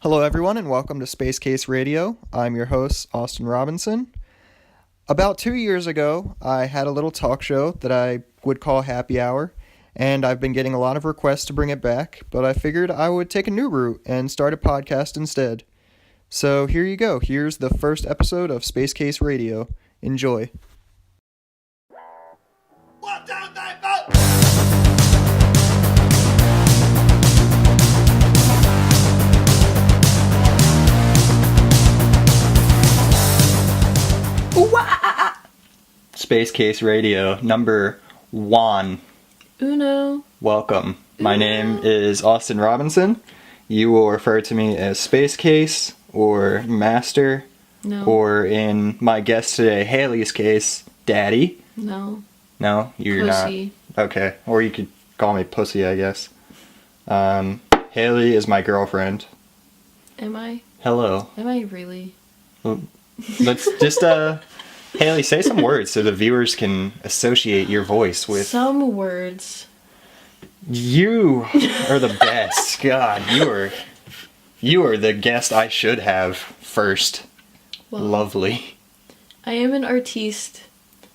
Hello, everyone, and welcome to Spvcecase Radio. I'm your host, Austin Robinson. About 2 years ago, I had a little talk show that I would call Happy Hour, and I've been getting a lot of requests to bring it back, but I figured I would take a new route and start a podcast instead. So here you go. Here's the first episode of Spvcecase Radio. Enjoy. One, two, three, four. Spvcecase Radio, number 1. Uno. Welcome. My Uno. name is Austin Robinson. You will refer to me as Spvcecase or Master, No. or in my guest today, Hailey's case, Daddy. No. No, you're Pussy. not. Okay, or you could call me Pussy, I guess. Hailey is my girlfriend. Am I? Hello. Am I really? Let's just, Hailey, say some words so the viewers can associate your voice with... Some words. You are the best. God, you are the guest I should have first. Well, Lovely. I am an artiste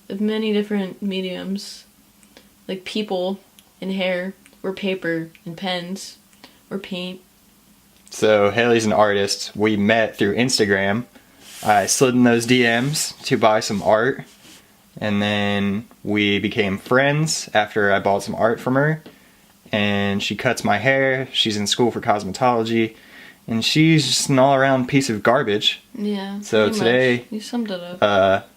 of many different mediums. Like people and hair, or paper and pens, or paint. So, Hailey's an artist. We met through Instagram. I slid in those DMs to buy some art. And then we became friends after I bought some art from her. And she cuts my hair. She's in school for cosmetology. And she's just an all-around piece of garbage. Yeah. So pretty today, much. You summed it up.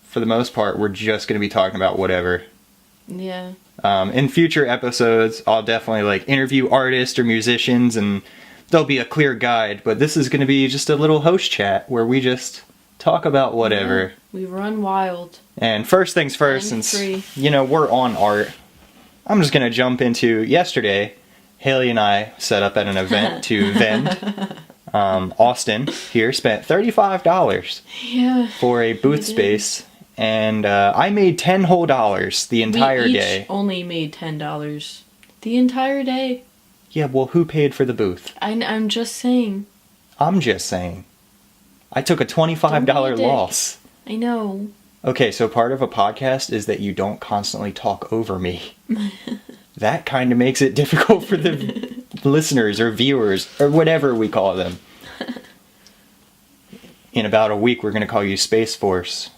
For the most part, we're just going to be talking about whatever. Yeah. In future episodes, I'll definitely interview artists or musicians, and there'll be a clear guide. But this is going to be just a little host chat where we just talk about whatever. Yeah. We run wild. And first things first, And since free. we're on art, I'm just going to jump into yesterday. Hailey and I set up at an event to vend. Austin here spent $35 Yeah. for a booth did. space, and I made $10 whole the entire we each day. only made $10. The entire day. Yeah, well, who paid for the booth? I'm just saying. I'm just saying. I took a $25 Don't be a dick. loss. I know. Okay, so part of a podcast is that you don't constantly talk over me. That kind of makes it difficult for the listeners or viewers or whatever we call them. In about a week, we're going to call you Space Force.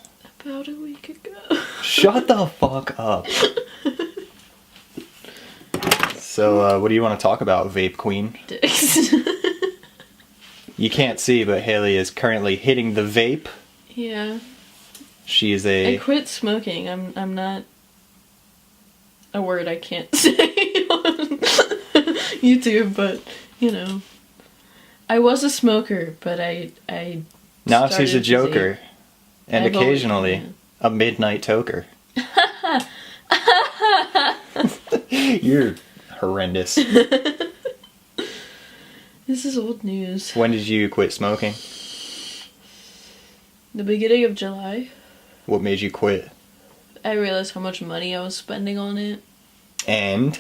About a week ago. Shut the fuck up. So, what do you want to talk about, Vape Queen? Dicks. You can't see, but Hailey is currently hitting the vape. Yeah. She is I quit smoking. I'm not a word I can't say on YouTube, but I was a smoker, but I Now she's a started to joker. And I've always- occasionally, yeah. a midnight toker. You're horrendous. This is old news. When did you quit smoking? The beginning of July, What made you quit? I realized how much money I was spending on it. And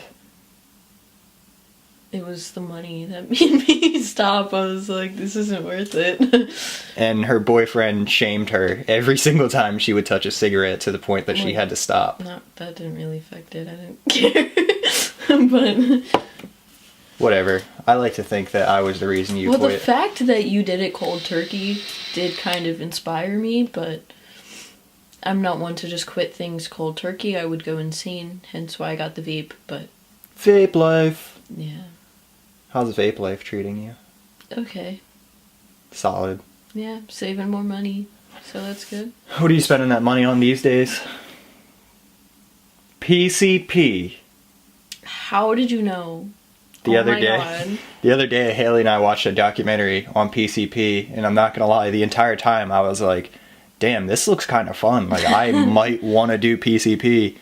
It was the money that made me stop. I was like, this isn't worth it. and her boyfriend shamed her every single time she would touch a cigarette to the point that she Like, had to stop. No, that didn't really affect it. I didn't care. But Whatever. I like to think that I was the reason you well, the quit. fact that you did it cold turkey did kind of inspire me, but I'm not one to just quit things cold turkey. I would go insane, hence why I got the vape, but Vape life. yeah. How's vape life treating you? Okay. Solid. Yeah, saving more money, so that's good. What are you spending that money on these days? PCP. How did you know? The Oh other my day, God. the other day, Hailey and I watched a documentary on PCP, and I'm not gonna lie, the entire time I was like, "Damn, this looks kind of fun. Like, I might want to do PCP."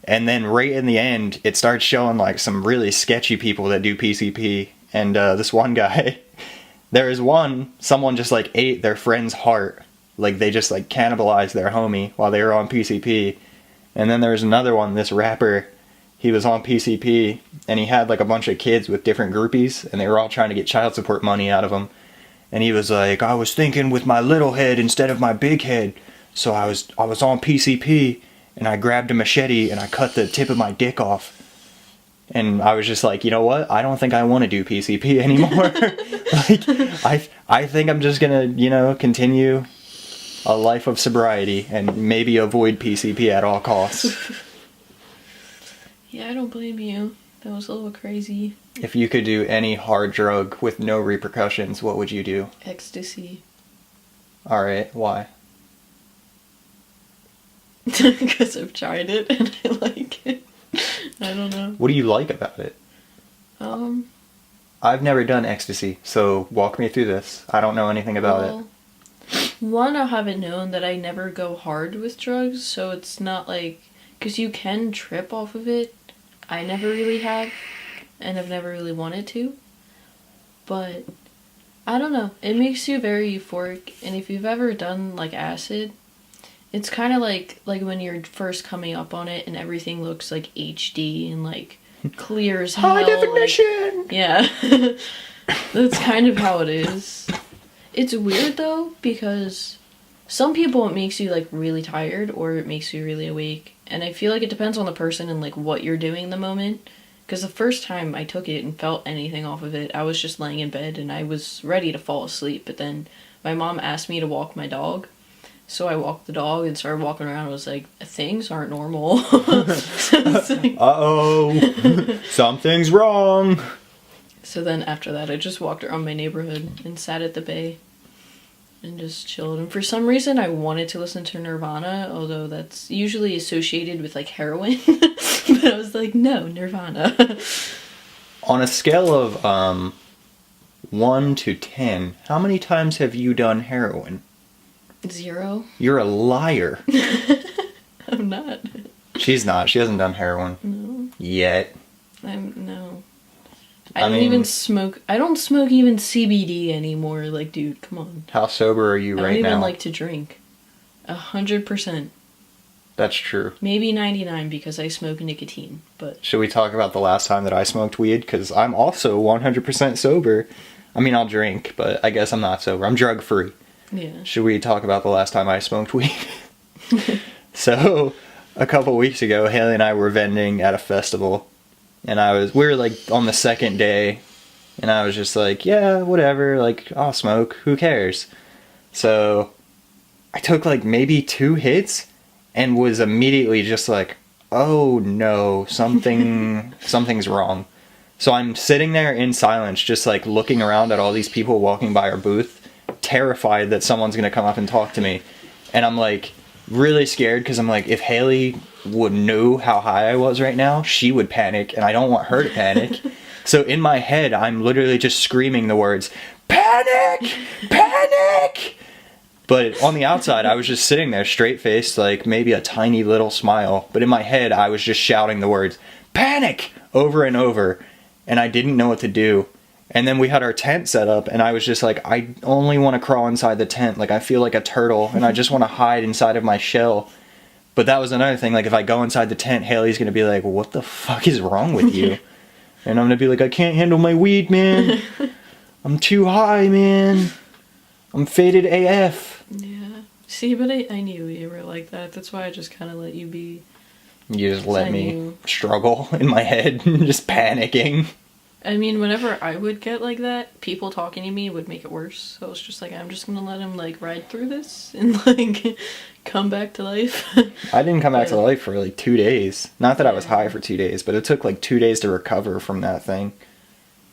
And then right in the end, it starts showing some really sketchy people that do PCP, and this one guy, there is someone just ate their friend's heart, they just cannibalized their homie while they were on PCP, and then there's another one, this rapper. he was on PCP, and he had like a bunch of kids with different groupies, and they were all trying to get child support money out of him. And he was like, I was thinking with my little head instead of my big head. So I was on PCP, and I grabbed a machete, and I cut the tip of my dick off. And I was just like, you know what? I don't think I want to do PCP anymore. Like, I think I'm just gonna, you know, continue a life of sobriety and maybe avoid PCP at all costs. Yeah, I don't blame you. That was a little crazy. If you could do any hard drug with no repercussions, what would you do? Ecstasy. Alright, why? Because I've tried it and I like it. I don't know. What do you like about it? I've never done ecstasy, so walk me through this. I don't know anything about it. One, I haven't known that I never go hard with drugs, so it's not like... Because you can trip off of it. I never really have, and I've never really wanted to. But, I don't know. It makes you very euphoric, and if you've ever done, like, acid, it's kind of like when you're first coming up on it and everything looks, like, HD and, like, clear as hell. High definition! Like, yeah. That's kind of how it is. It's weird, though, because some people it makes you, like, really tired, or it makes you really awake. And I feel like it depends on the person and, like, what you're doing in the moment. Because the first time I took it and felt anything off of it, I was just laying in bed and I was ready to fall asleep. But then my mom asked me to walk my dog. So I walked the dog and started walking around. I was like, things aren't normal. So it's like... Uh-oh. Something's wrong. So then after that, I just walked around my neighborhood and sat at the bay and just chilled. And for some reason, I wanted to listen to Nirvana, although that's usually associated with, like, heroin. But I was like, no, Nirvana. On a scale of 1 to 10, how many times have you done heroin? 0. You're a liar. I'm not. She's not. She hasn't done heroin. No. Yet. No. I don't even smoke. I don't smoke even CBD anymore. Like, dude, come on. How sober are you right now? I don't even like to drink. 100%. That's true. Maybe 99 because I smoke nicotine, but... Should we talk about the last time that I smoked weed? Because I'm also 100% sober. I mean, I'll drink, but I guess I'm not sober. I'm drug-free. Yeah. Should we talk about the last time I smoked weed? So, a couple weeks ago, Hailey and I were vending at a festival. And we were like on the second day, and I was just like, yeah, whatever, like, I'll smoke, who cares? So, I took like maybe 2 hits, and was immediately just like, oh no, something's wrong. So I'm sitting there in silence, just like looking around at all these people walking by our booth, terrified that someone's gonna come up and talk to me. And I'm like, really scared, because I'm like, if Hailey would know how high I was right now, she would panic, and I don't want her to panic. So in my head, I'm literally just screaming the words, panic! Panic! But on the outside, I was just sitting there straight-faced, like maybe a tiny little smile. But in my head, I was just shouting the words, panic! Over and over. And I didn't know what to do. And then we had our tent set up, and I was just like, I only want to crawl inside the tent. Like, I feel like a turtle, and I just want to hide inside of my shell. But that was another thing. Like, if I go inside the tent, Hailey's going to be like, what the fuck is wrong with you? And I'm going to be like, I can't handle my weed, man. I'm too high, man. I'm faded AF. Yeah. See, but I knew you were like that. That's why I just kind of let you be. You just let me struggle in my head, just panicking. I mean, whenever I would get like that, people talking to me would make it worse. So I was just like, I'm just gonna let him, like, ride through this and, like, come back to life. I didn't come back to life for, like, 2 days. Not that I was high for 2 days, but it took, like, 2 days to recover from that thing.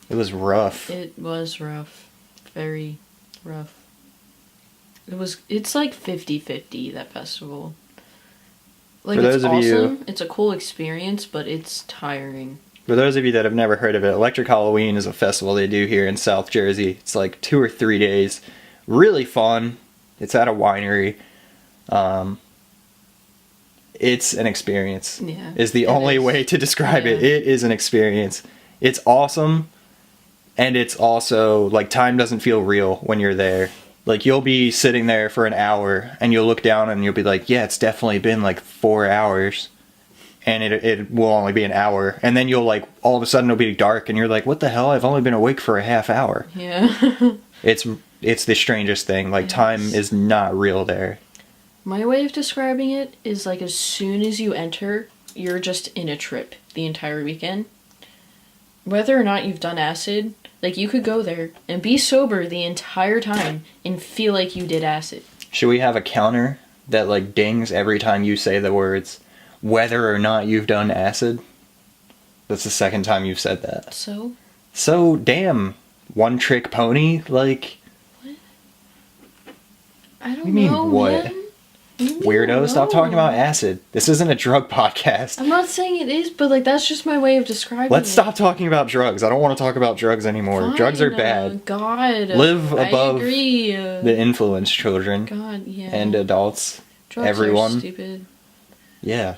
It was rough. It was rough. Very rough. It's like 50-50, that festival. Like, it's awesome. It's a cool experience, but it's tiring. For those of you that have never heard of it, Electric Halloween is a festival they do here in South Jersey. It's like 2 or 3 days. Really fun. It's at a winery. It's an experience. Yeah, is the only way to describe it. It is an experience. It's awesome. And it's also, like, time doesn't feel real when you're there. Like, you'll be sitting there for an hour, and you'll look down and you'll be like, yeah, it's definitely been like 4 hours. and it will only be an hour, and then you'll like all of a sudden it'll be dark and you're like, what the hell, I've only been awake for a half hour. Yeah. It's the strangest thing. Like, time is not real there. My way of describing it is like, as soon as you enter, you're just in a trip the entire weekend. Whether or not you've done acid, like, you could go there and be sober the entire time and feel like you did acid. Should we have a counter that like dings every time you say the words whether or not you've done acid? That's the second time you've said that. So damn, one trick pony, like. What? I don't You mean know, what? man. Weirdo, stop talking about acid. This isn't a drug podcast. I'm not saying it is, but like, that's just my way of describing Let's it. stop talking about drugs. I don't want to talk about drugs anymore. Fine, Drugs are bad. God. Live above I agree. the influence, children. God, yeah. And adults. Drugs everyone. are stupid. Yeah.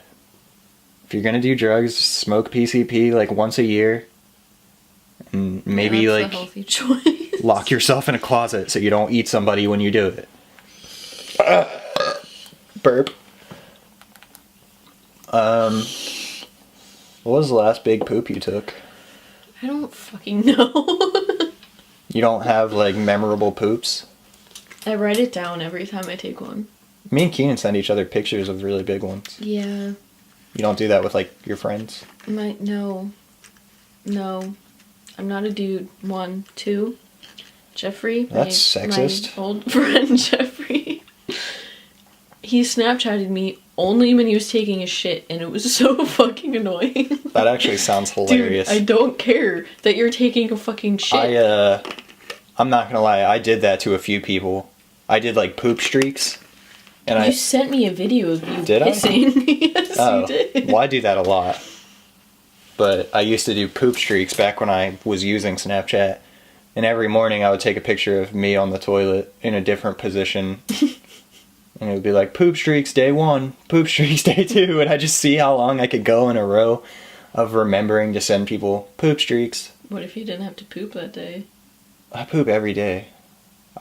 If you're gonna do drugs, smoke PCP like once a year. And maybe Yeah, that's like a healthy choice. lock yourself in a closet so you don't eat somebody when you do it. Burp. What was the last big poop you took? I don't fucking know. You don't have like memorable poops? I write it down every time I take one. Me and Keenan send each other pictures of really big ones. Yeah. You don't do that with like your friends? No. I'm not a dude. 1, 2. Jeffrey. That's sexist. My old friend Jeffrey. He Snapchatted me only when he was taking a shit, and it was so fucking annoying. That actually sounds hilarious. Dude, I don't care that you're taking a fucking shit. I'm not gonna lie, I did that to a few people. I did like poop streaks. And you sent me a video of you did pissing. Yes, you did. Well, I do that a lot. But I used to do poop streaks back when I was using Snapchat. And every morning I would take a picture of me on the toilet in a different position. And it would be like, poop streaks day 1, poop streaks day 2. And I just see how long I could go in a row of remembering to send people poop streaks. What if you didn't have to poop that day? I poop every day.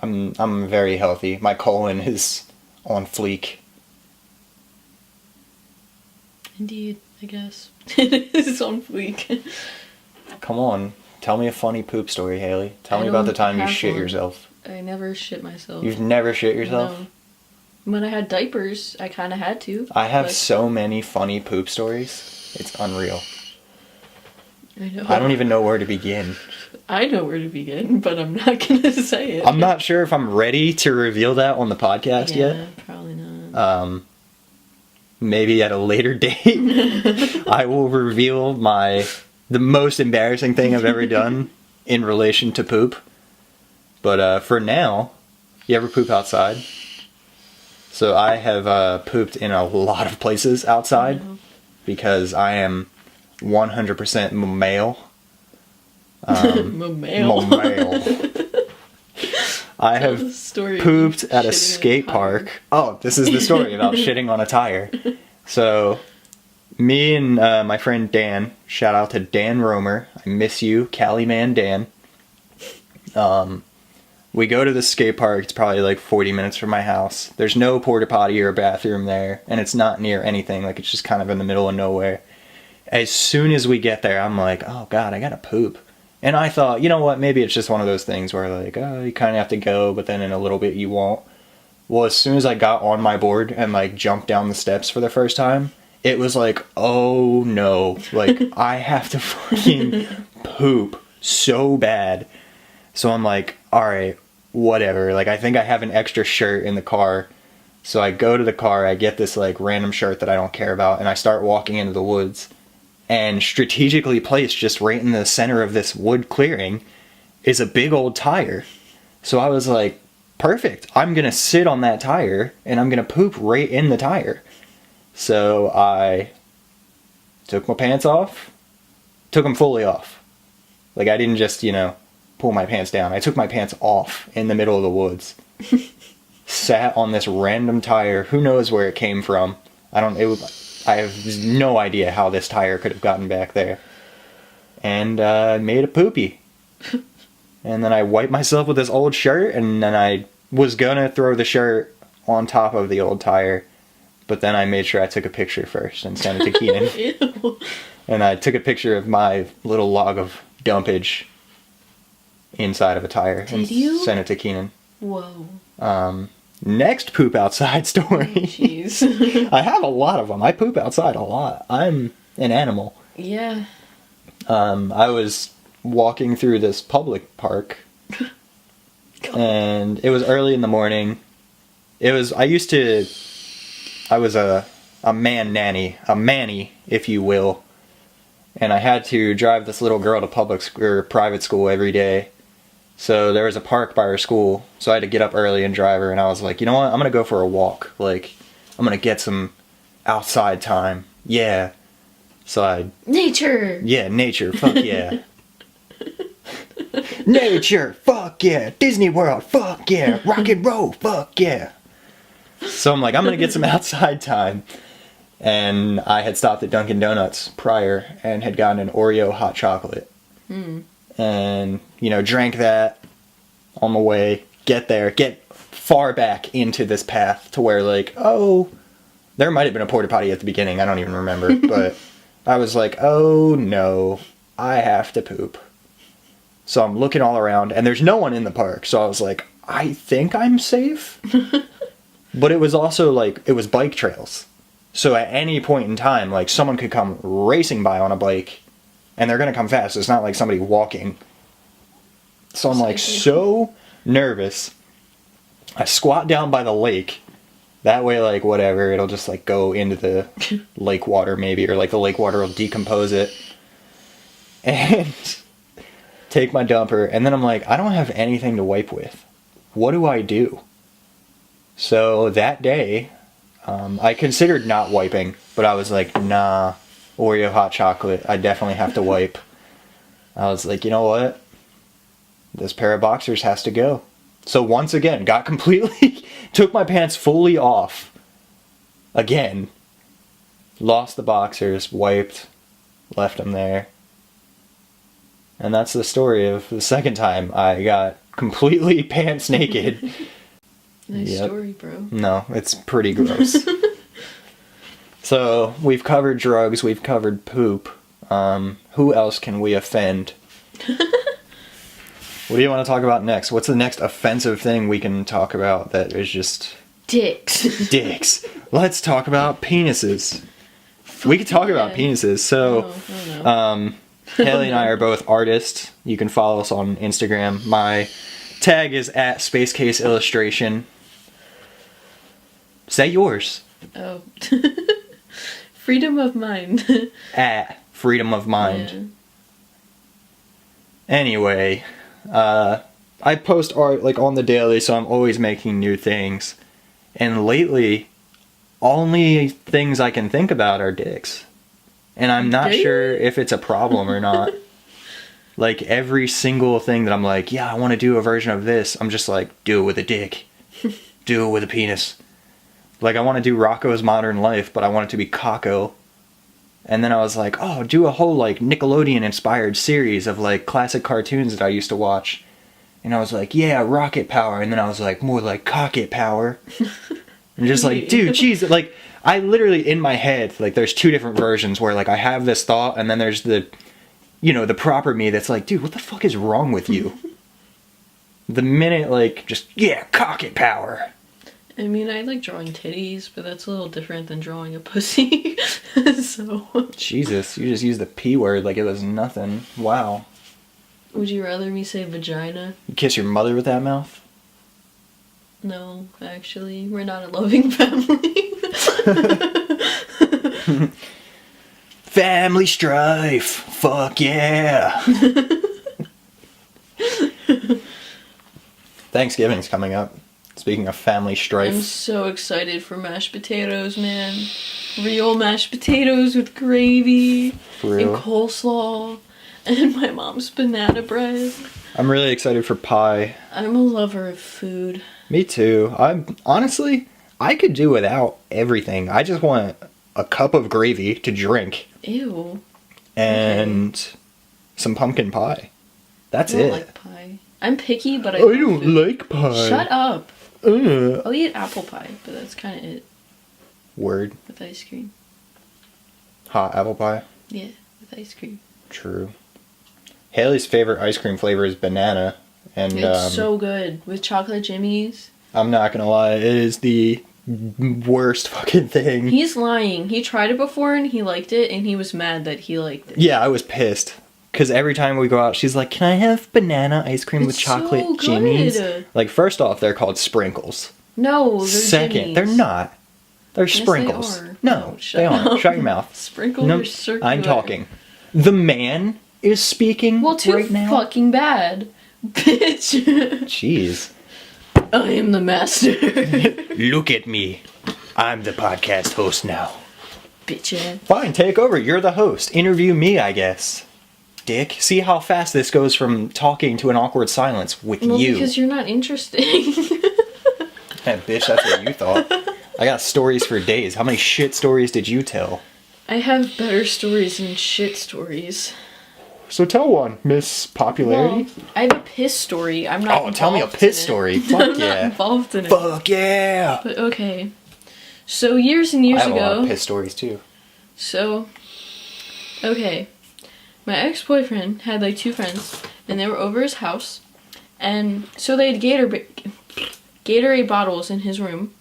I'm very healthy. My colon is on fleek. Indeed, I guess. It is on fleek. Come on. Tell me a funny poop story, Hailey. Tell me about the time you shit yourself. I never shit myself. You've never shit yourself? No. When I had diapers, I kind of had to. I have so many funny poop stories. It's unreal. I know. I don't even know where to begin. I know where to begin, but I'm not going to say it. I'm not sure if I'm ready to reveal that on the podcast yet. Yeah, probably not. Maybe at a later date, I will reveal the most embarrassing thing I've ever done in relation to poop. But for now, you ever poop outside? So I have pooped in a lot of places outside because I am 100% male. Male. I have pooped at a skate park. Oh, this is the story about shitting on a tire. So, me and my friend Dan, shout out to Dan Romer, I miss you, Cali Man Dan. We go to the skate park, it's probably like 40 minutes from my house. There's no porta potty or bathroom there, and it's not near anything, like it's just kind of in the middle of nowhere. As soon as we get there, I'm like, oh god, I gotta poop. And I thought, you know what, maybe it's just one of those things where like, oh, you kind of have to go, but then in a little bit you won't. Well, as soon as I got on my board and like jumped down the steps for the first time, it was like, oh no, like I have to fucking poop so bad. So I'm like, alright, whatever. Like I think I have an extra shirt in the car. So I go to the car, I get this like random shirt that I don't care about, and I start walking into the woods. And strategically placed just right in the center of this wood clearing is a big old tire. So I was like, perfect. I'm going to sit on that tire and I'm going to poop right in the tire. So I took my pants off, took them fully off. Like I didn't just, pull my pants down. I took my pants off in the middle of the woods. Sat on this random tire. Who knows where it came from? I have no idea how this tire could have gotten back there. And made a poopy. And then I wiped myself with this old shirt, and then I was gonna throw the shirt on top of the old tire. But then I made sure I took a picture first and sent it to Keenan. Ew. And I took a picture of my little log of dumpage inside of a tire. Did you? Sent it to Keenan. Whoa. Next poop outside story. Jeez. I have a lot of them. I poop outside a lot. I'm an animal. Yeah. I was walking through this public park. And it was early in the morning. I was a man nanny, a manny, if you will. And I had to drive this little girl to private school every day. So there was a park by her school, so I had to get up early and drive her, and I was like, you know what, I'm gonna go for a walk. Like, I'm gonna get some outside time. Yeah. So Nature! Yeah, nature, fuck yeah. Nature, fuck yeah. Disney World, fuck yeah. Rock and roll, fuck yeah. So I'm like, I'm gonna get some outside time. And I had stopped at Dunkin' Donuts prior and had gotten an Oreo hot chocolate. And, drank that on the way, get far back into this path to where, like, oh, there might have been a porta potty at the beginning, I don't even remember, but I was like, oh no, I have to poop. So I'm looking all around, and there's no one in the park, so I was like, I think I'm safe? But it was also, like, it was bike trails. So at any point in time, like, someone could come racing by on a bike, and they're gonna come fast. It's not like somebody walking. So I'm like so nervous. I squat down by the lake. That way, like, whatever, it'll just like go into the lake water maybe, or like the lake water will decompose it. And take my dumper, and then I'm like, I don't have anything to wipe with. What do I do? So that day, I considered not wiping, but I was like, nah. Oreo hot chocolate, I definitely have to wipe. I was like, you know what? This pair of boxers has to go. So once again, took my pants fully off. Again. Lost the boxers, wiped, left them there. And that's the story of the second time I got completely pants naked. Nice story, bro. No, it's pretty gross. So, we've covered drugs, we've covered poop. Who else can we offend? What do you want to talk about next? What's the next offensive thing we can talk about that is just... Dicks. Dicks. Let's talk about penises. We could talk about penises. So, Hailey and I are both artists. You can follow us on Instagram. My tag is at Spvcecase Illustration. Say yours. Oh. Freedom of mind. At Freedom of Mind. Yeah. Anyway, I post art like on the daily, so I'm always making new things. And lately, only things I can think about are dicks. And I'm not sure if it's a problem or not. Like every single thing that I'm like, yeah, I want to do a version of this, I'm just like, do it with a dick. Do it with a penis. Like, I want to do Rocco's Modern Life, but I want it to be Cocko. And then I was like, oh, do a whole, like, Nickelodeon-inspired series of, like, classic cartoons that I used to watch. And I was like, yeah, Rocket Power. And then I was like, more like Cocket Power. And just like, dude, jeez. Like, I literally, in my head, like, there's two different versions where, like, I have this thought, and then there's the, the proper me that's like, dude, what the fuck is wrong with you? The minute, like, just, yeah, Cocket Power. I mean, I like drawing titties, but that's a little different than drawing a pussy. So. Jesus, you just used the P word like it was nothing. Wow. Would you rather me say vagina? You kiss your mother with that mouth? No, actually, we're not a loving family. Family strife. Fuck yeah. Thanksgiving's coming up. Speaking of family strife. I'm so excited for mashed potatoes, man. Real mashed potatoes with gravy. For real. And coleslaw. And my mom's banana bread. I'm really excited for pie. I'm a lover of food. Me too. Honestly, I could do without everything. I just want a cup of gravy to drink. Ew. And some pumpkin pie. That's I it. don't like pie. I'm picky, but I don't like pie. Shut up. Ugh. I'll eat apple pie, but that's kind of it. Word. with ice cream. Hot apple pie. Yeah, with ice cream. True. Hailey's favorite ice cream flavor is banana. And It's so good. With chocolate jimmies. I'm not gonna lie, it is the worst fucking thing. He's lying. He tried it before and he liked it, and he was mad that he liked it. Yeah, I was pissed. Because every time we go out, she's like, can I have banana ice cream with It's chocolate so jimmies? good. Like, first off, they're called sprinkles. No, they're Second, jimmies. they're not. They're Yes, sprinkles. they are. No, Shut they aren't. up. Shut your mouth. Sprinkles No, are circular. I'm talking. The man is speaking Well, too right now. fucking bad. Bitch. Jeez. I am the master. Look at me. I'm the podcast host now. Bitch. Fine, take over. You're the host. Interview me, I guess. Dick. See how fast this goes from talking to an awkward silence with Well, you. because you're not interesting. Hey, bitch, that's what you thought. I got stories for days. How many shit stories did you tell? I have better stories than shit stories. So tell one, Miss Popularity. Well, I have a piss story. I'm not. Oh, tell me a involved piss in it. story. I'm Fuck not yeah. involved in it. Fuck yeah. But okay. So years and years I have a lot ago. of piss stories too. So, okay. My ex-boyfriend had like two friends, and they were over his house, and so they had Gatorade bottles in his room,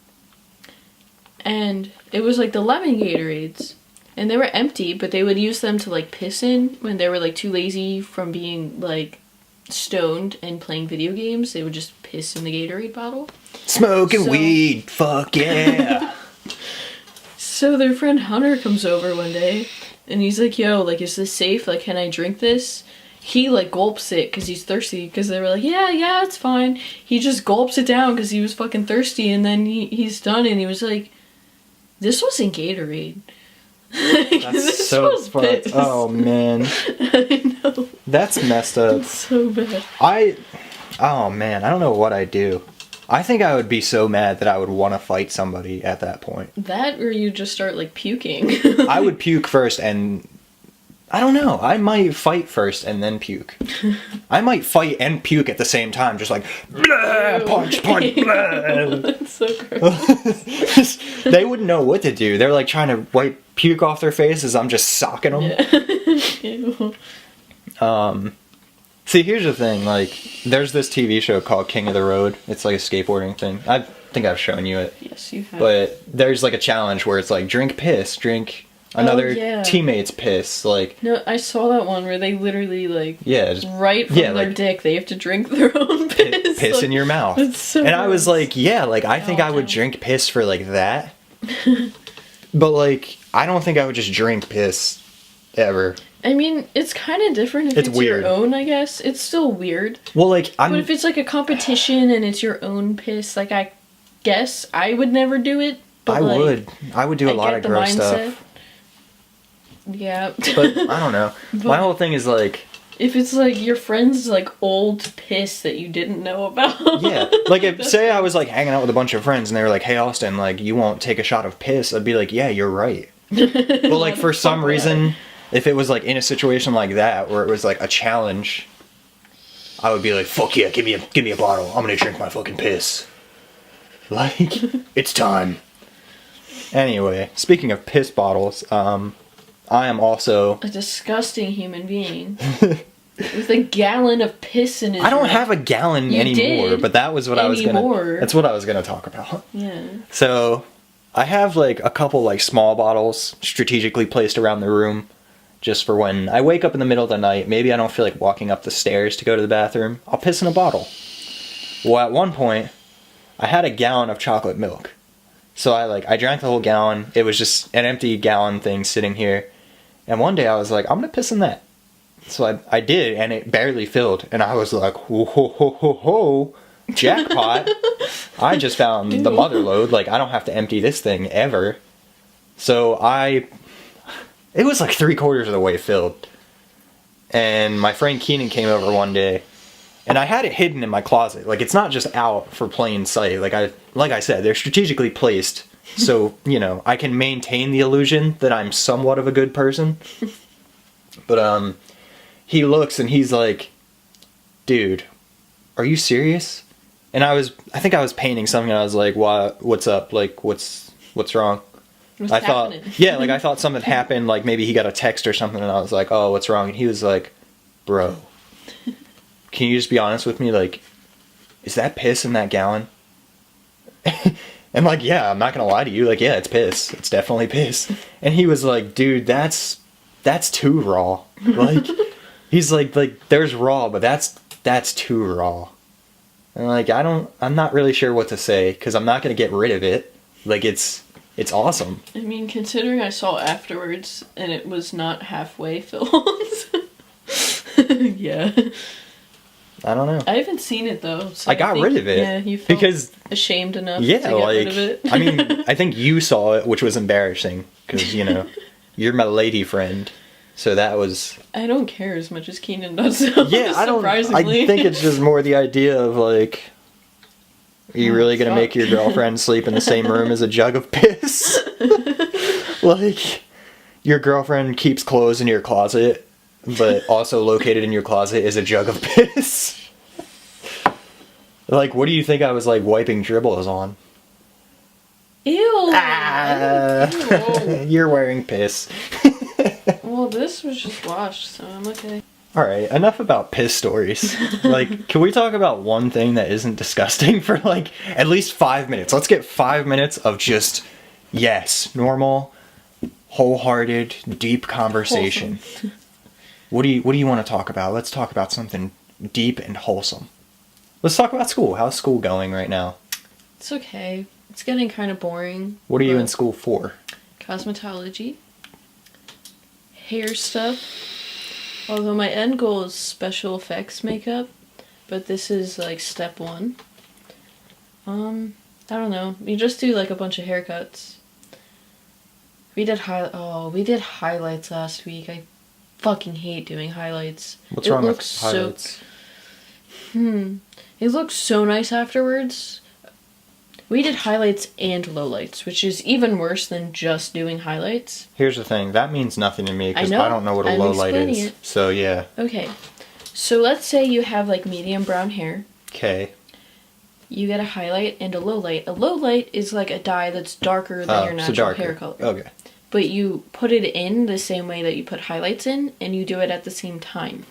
and it was like the lemon Gatorades, and they were empty, but they would use them to like piss in when they were like too lazy from being like stoned and playing video games. They would just piss in the Gatorade bottle. Smoking So- weed. Fuck yeah. So their friend Hunter comes over one day, and he's like, yo, like, is this safe? Like, can I drink this? He, like, gulps it because he's thirsty, because they were like, yeah, it's fine. He just gulps it down because he was fucking thirsty, and then he's done, and he was like, this wasn't Gatorade. That's This so was fucked. piss. Oh, man. I know. That's messed up. It's so bad. Oh, man. I don't know what I'd do. I think I would be so mad that I would want to fight somebody at that point. That, or you just start, like, puking. I would puke first and... I don't know. I might fight first and then puke. I might fight and puke at the same time. Just like... Blah, punch, punch, blah. That's so gross. They wouldn't know what to do. They're like trying to wipe puke off their faces. I'm just socking them. Yeah. Ew. See, here's the thing. Like, there's this TV show called King of the Road. It's like a skateboarding thing. I think I've shown you it. Yes, you have. But there's like a challenge where it's like drink piss, drink another yeah. teammate's piss. Like, No, I saw that one where they literally, like, yeah, just right from yeah, their like, dick, they have to drink their own piss. piss like, in your mouth. It's so And I was gross. like, yeah, like I think I would no. drink piss for like that. But like, I don't think I would just drink piss ever. I mean, it's kind of different if It's it's weird. your own, I guess. It's still weird. Well, like But if it's like a competition and it's your own piss, like, I guess I would never do it. But I would do a lot get of the gross mindset. stuff. Yeah. But I don't know. My whole thing is like, If it's like your friend's like old piss that you didn't know about. yeah, like if say I was like hanging out with a bunch of friends and they were like, "Hey Austin, like you won't take a shot of piss," I'd be like, "Yeah, you're right." But like for some reason, if it was like in a situation like that where it was like a challenge, I would be like, "Fuck yeah, give me a bottle. I'm gonna drink my fucking piss." Like it's time. Anyway, speaking of piss bottles, I am also. A disgusting human being. With a gallon of piss in his I don't room. have a gallon You anymore, did. but that was what I was gonna. Anymore. That's what I was gonna talk about. Yeah. So, I have like a couple like small bottles strategically placed around the room, just for when I wake up in the middle of the night. Maybe I don't feel like walking up the stairs to go to the bathroom. I'll piss in a bottle. Well, at one point, I had a gallon of chocolate milk, so I drank the whole gallon. It was just an empty gallon thing sitting here, and one day I was like, I'm gonna piss in that. So I did, and it barely filled, and I was like, ho ho ho ho ho, jackpot. I just found the mother lode, like I don't have to empty this thing ever. So it was like 3/4 of the way filled. And my friend Keenan came over one day, and I had it hidden in my closet. Like it's not just out for plain sight. Like I said, they're strategically placed, so, you know, I can maintain the illusion that I'm somewhat of a good person. But he looks and he's like, dude, are you serious? And I think I was painting something and I was like, what's up? Like, what's wrong? What's I thought, happening? yeah, like I thought something happened, like maybe he got a text or something, and I was like, oh, what's wrong? And he was like, bro, can you just be honest with me? Like, is that piss in that gallon? And like, yeah, I'm not gonna lie to you. Like, yeah, it's piss. It's definitely piss. And he was like, dude, that's too raw. Like, he's like, there's raw, but that's too raw. And like, I'm not really sure what to say, because I'm not gonna get rid of it. Like, it's awesome. I mean, considering I saw afterwards and it was not halfway filled. Yeah. I don't know. I haven't seen it though. So I got rid of it. Yeah, you felt because ashamed enough yeah, to get like rid of it. I mean, I think you saw it, which was embarrassing because you're my lady friend, so that was. I don't care as much as Keenan does. So Yeah, I don't. surprisingly. I think it's just more the idea of like, are you really gonna make your girlfriend sleep in the same room as a jug of piss? Like, your girlfriend keeps clothes in your closet, but also located in your closet is a jug of piss. Like, what do you think I was like wiping dribbles on? Ew. Ah, Ew. you're wearing piss. Well, this was just washed, so I'm okay. Alright, enough about piss stories. Like, can we talk about one thing that isn't disgusting for like at least 5 minutes? Let's get 5 minutes of just, yes, normal, wholehearted, deep conversation. What do you want to talk about? Let's talk about something deep and wholesome. Let's talk about school. How's school going right now? It's okay. It's getting kind of boring. What are you but in school for? Cosmetology. Hair stuff. Although my end goal is special effects makeup, but this is like step 1. I don't know. You just do like a bunch of haircuts. We did highlights last week. I fucking hate doing highlights. What's wrong with highlights? It looks so nice afterwards. We did highlights and lowlights, which is even worse than just doing highlights. Here's the thing. That means nothing to me because I know. I don't know what a I'm low light explaining is. it. So yeah. Okay. So let's say you have like medium brown hair. Okay. You get a highlight and a low light. A low light is like a dye that's darker than your natural hair color. Okay. But you put it in the same way that you put highlights in, and you do it at the same time.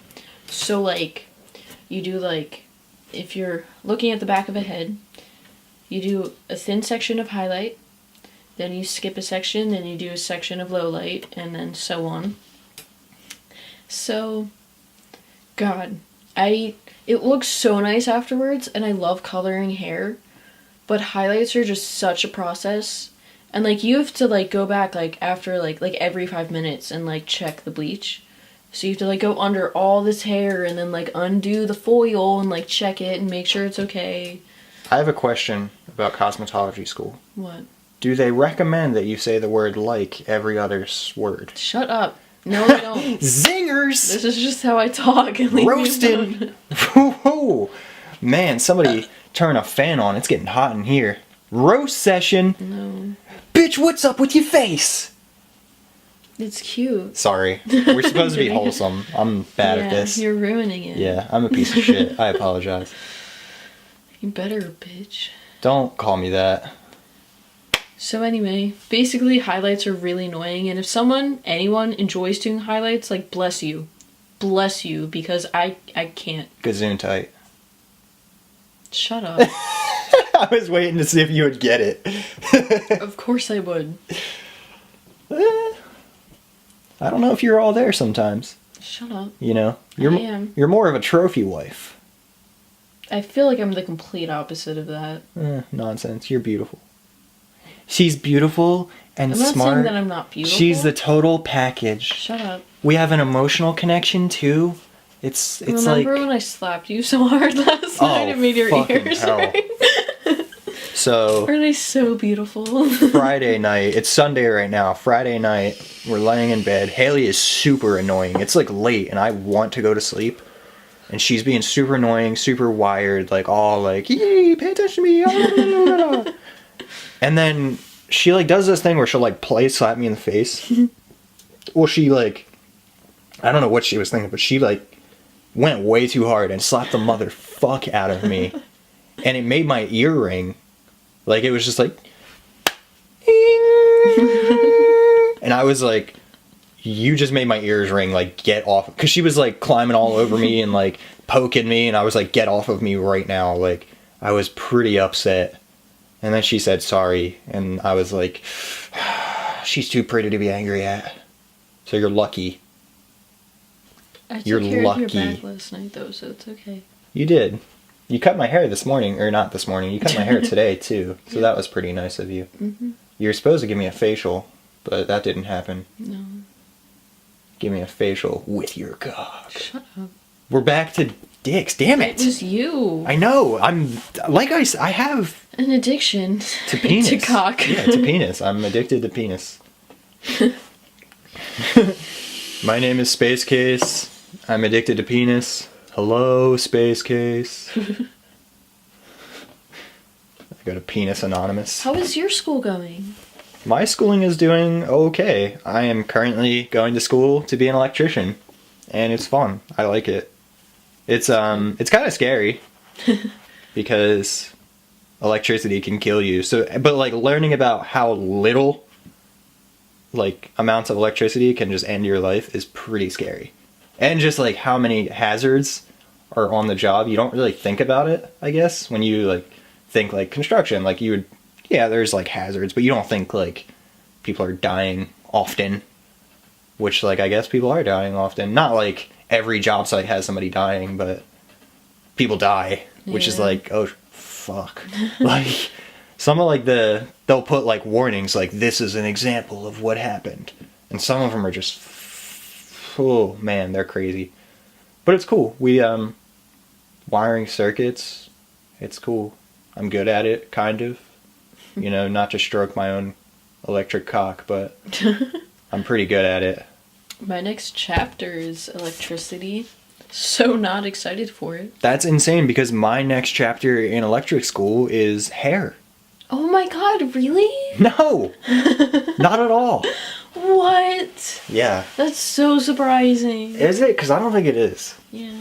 So like, you do like, if you're looking at the back of a head, you do a thin section of highlight, then you skip a section, then you do a section of low light, and then so on. So, God, it looks so nice afterwards, and I love coloring hair, but highlights are just such a process, and like you have to like go back like after like every 5 minutes and like check the bleach. So you have to like go under all this hair and then like undo the foil and like check it and make sure it's okay. I have a question about cosmetology school. What? Do they recommend that you say the word like every other word? Shut up. No, they don't. Zingers! This is just how I talk. And leave me Roasting! alone. Woo-hoo. Man, somebody turn a fan on. It's getting hot in here. Roast session. No. Bitch, what's up with your face? It's cute. Sorry. We're supposed to be wholesome. I'm bad at this. You're ruining it. Yeah, I'm a piece of shit. I apologize. You better, bitch. Don't call me that. So anyway, basically highlights are really annoying, and if anyone enjoys doing highlights, like bless you. Bless you, because I can't. Gazoon tight. Shut up. I was waiting to see if you would get it. Of course I would. I don't know if you're all there sometimes. Shut up. You know? I am. You're more of a trophy wife. I feel like I'm the complete opposite of that. Nonsense. You're beautiful. She's beautiful and I'm not smart. saying that I'm not beautiful. She's the total package. Shut up. We have an emotional connection too. It's Remember like when I slapped you so hard last night and made your fucking ears hell. ring? So Aren't I so beautiful? Friday night, it's Sunday right now. Friday night, we're laying in bed. Haley is super annoying. It's like late and I want to go to sleep. And she's being super annoying, super wired, like all like, yee, pay attention to me. And then she like does this thing where she'll like play slap me in the face. Well, she like, I don't know what she was thinking, but she like went way too hard and slapped the motherfuck out of me. And it made my ear ring. Like it was just like, And I was like, you just made my ears ring, like, get off. Because she was, like, climbing all over me and, like, poking me. And I was like, get off of me right now. Like, I was pretty upset. And then she said sorry. And I was like, she's too pretty to be angry at. So you're lucky. I took You're care of lucky. your back last night, though, so it's okay. You did. You cut my hair this morning. Or not this morning. You cut my hair today, too. So that was pretty nice of you. Mm-hmm. You were supposed to give me a facial. But that didn't happen. No. Give me a facial with your cock. Shut up. We're back to dicks. Damn it. It was you. I know. I'm like I have An addiction. to penis. To cock. Yeah, to penis. I'm addicted to penis. My name is Spvcecase. I'm addicted to penis. Hello, Spvcecase. I go to Penis Anonymous. How is your school going? My schooling is doing okay. I am currently going to school to be an electrician, and it's fun. I like it. It's kind of scary because electricity can kill you. So, but like learning about how little like amounts of electricity can just end your life is pretty scary. And just like how many hazards are on the job, you don't really think about it, I guess, when you like think like construction, like you would. Yeah, there's like hazards, but you don't think like people are dying often, which like I guess people are dying often. Not like every job site has somebody dying, but people die, which is Yeah. like, oh fuck. Like some of like they'll put like warnings like this is an example of what happened, and some of them are just oh man, they're crazy. But it's cool. We wiring circuits. It's cool. I'm good at it, kind of. You know, not to stroke my own electric cock, but I'm pretty good at it. My next chapter is electricity. So not excited for it. That's insane because my next chapter in electric school is hair. Oh my god, really? No! Not at all. What? Yeah. That's so surprising. Is it? Because I don't think it is. Yeah.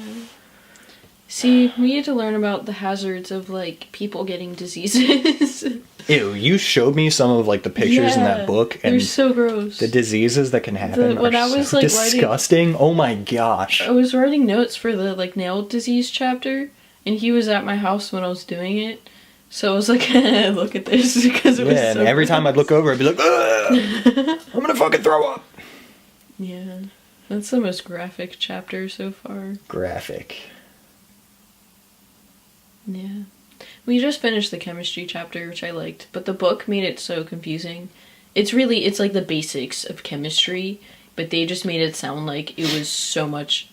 See, we had to learn about the hazards of, like, people getting diseases. Ew, you showed me some of like the pictures in that Yeah, book, and they're so gross. the diseases that can happen when are I was, so like, disgusting. Oh my gosh. I was writing notes for the, like, nail disease chapter, and he was at my house when I was doing it. So I was like, look at this, because it was Yeah, so and every time I'd gross. look over, I'd be like, ugh, I'm gonna fucking throw up. Yeah. That's the most graphic chapter so far. Graphic. Yeah. We just finished the chemistry chapter, which I liked, but the book made it so confusing. It's like the basics of chemistry, but they just made it sound like it was so much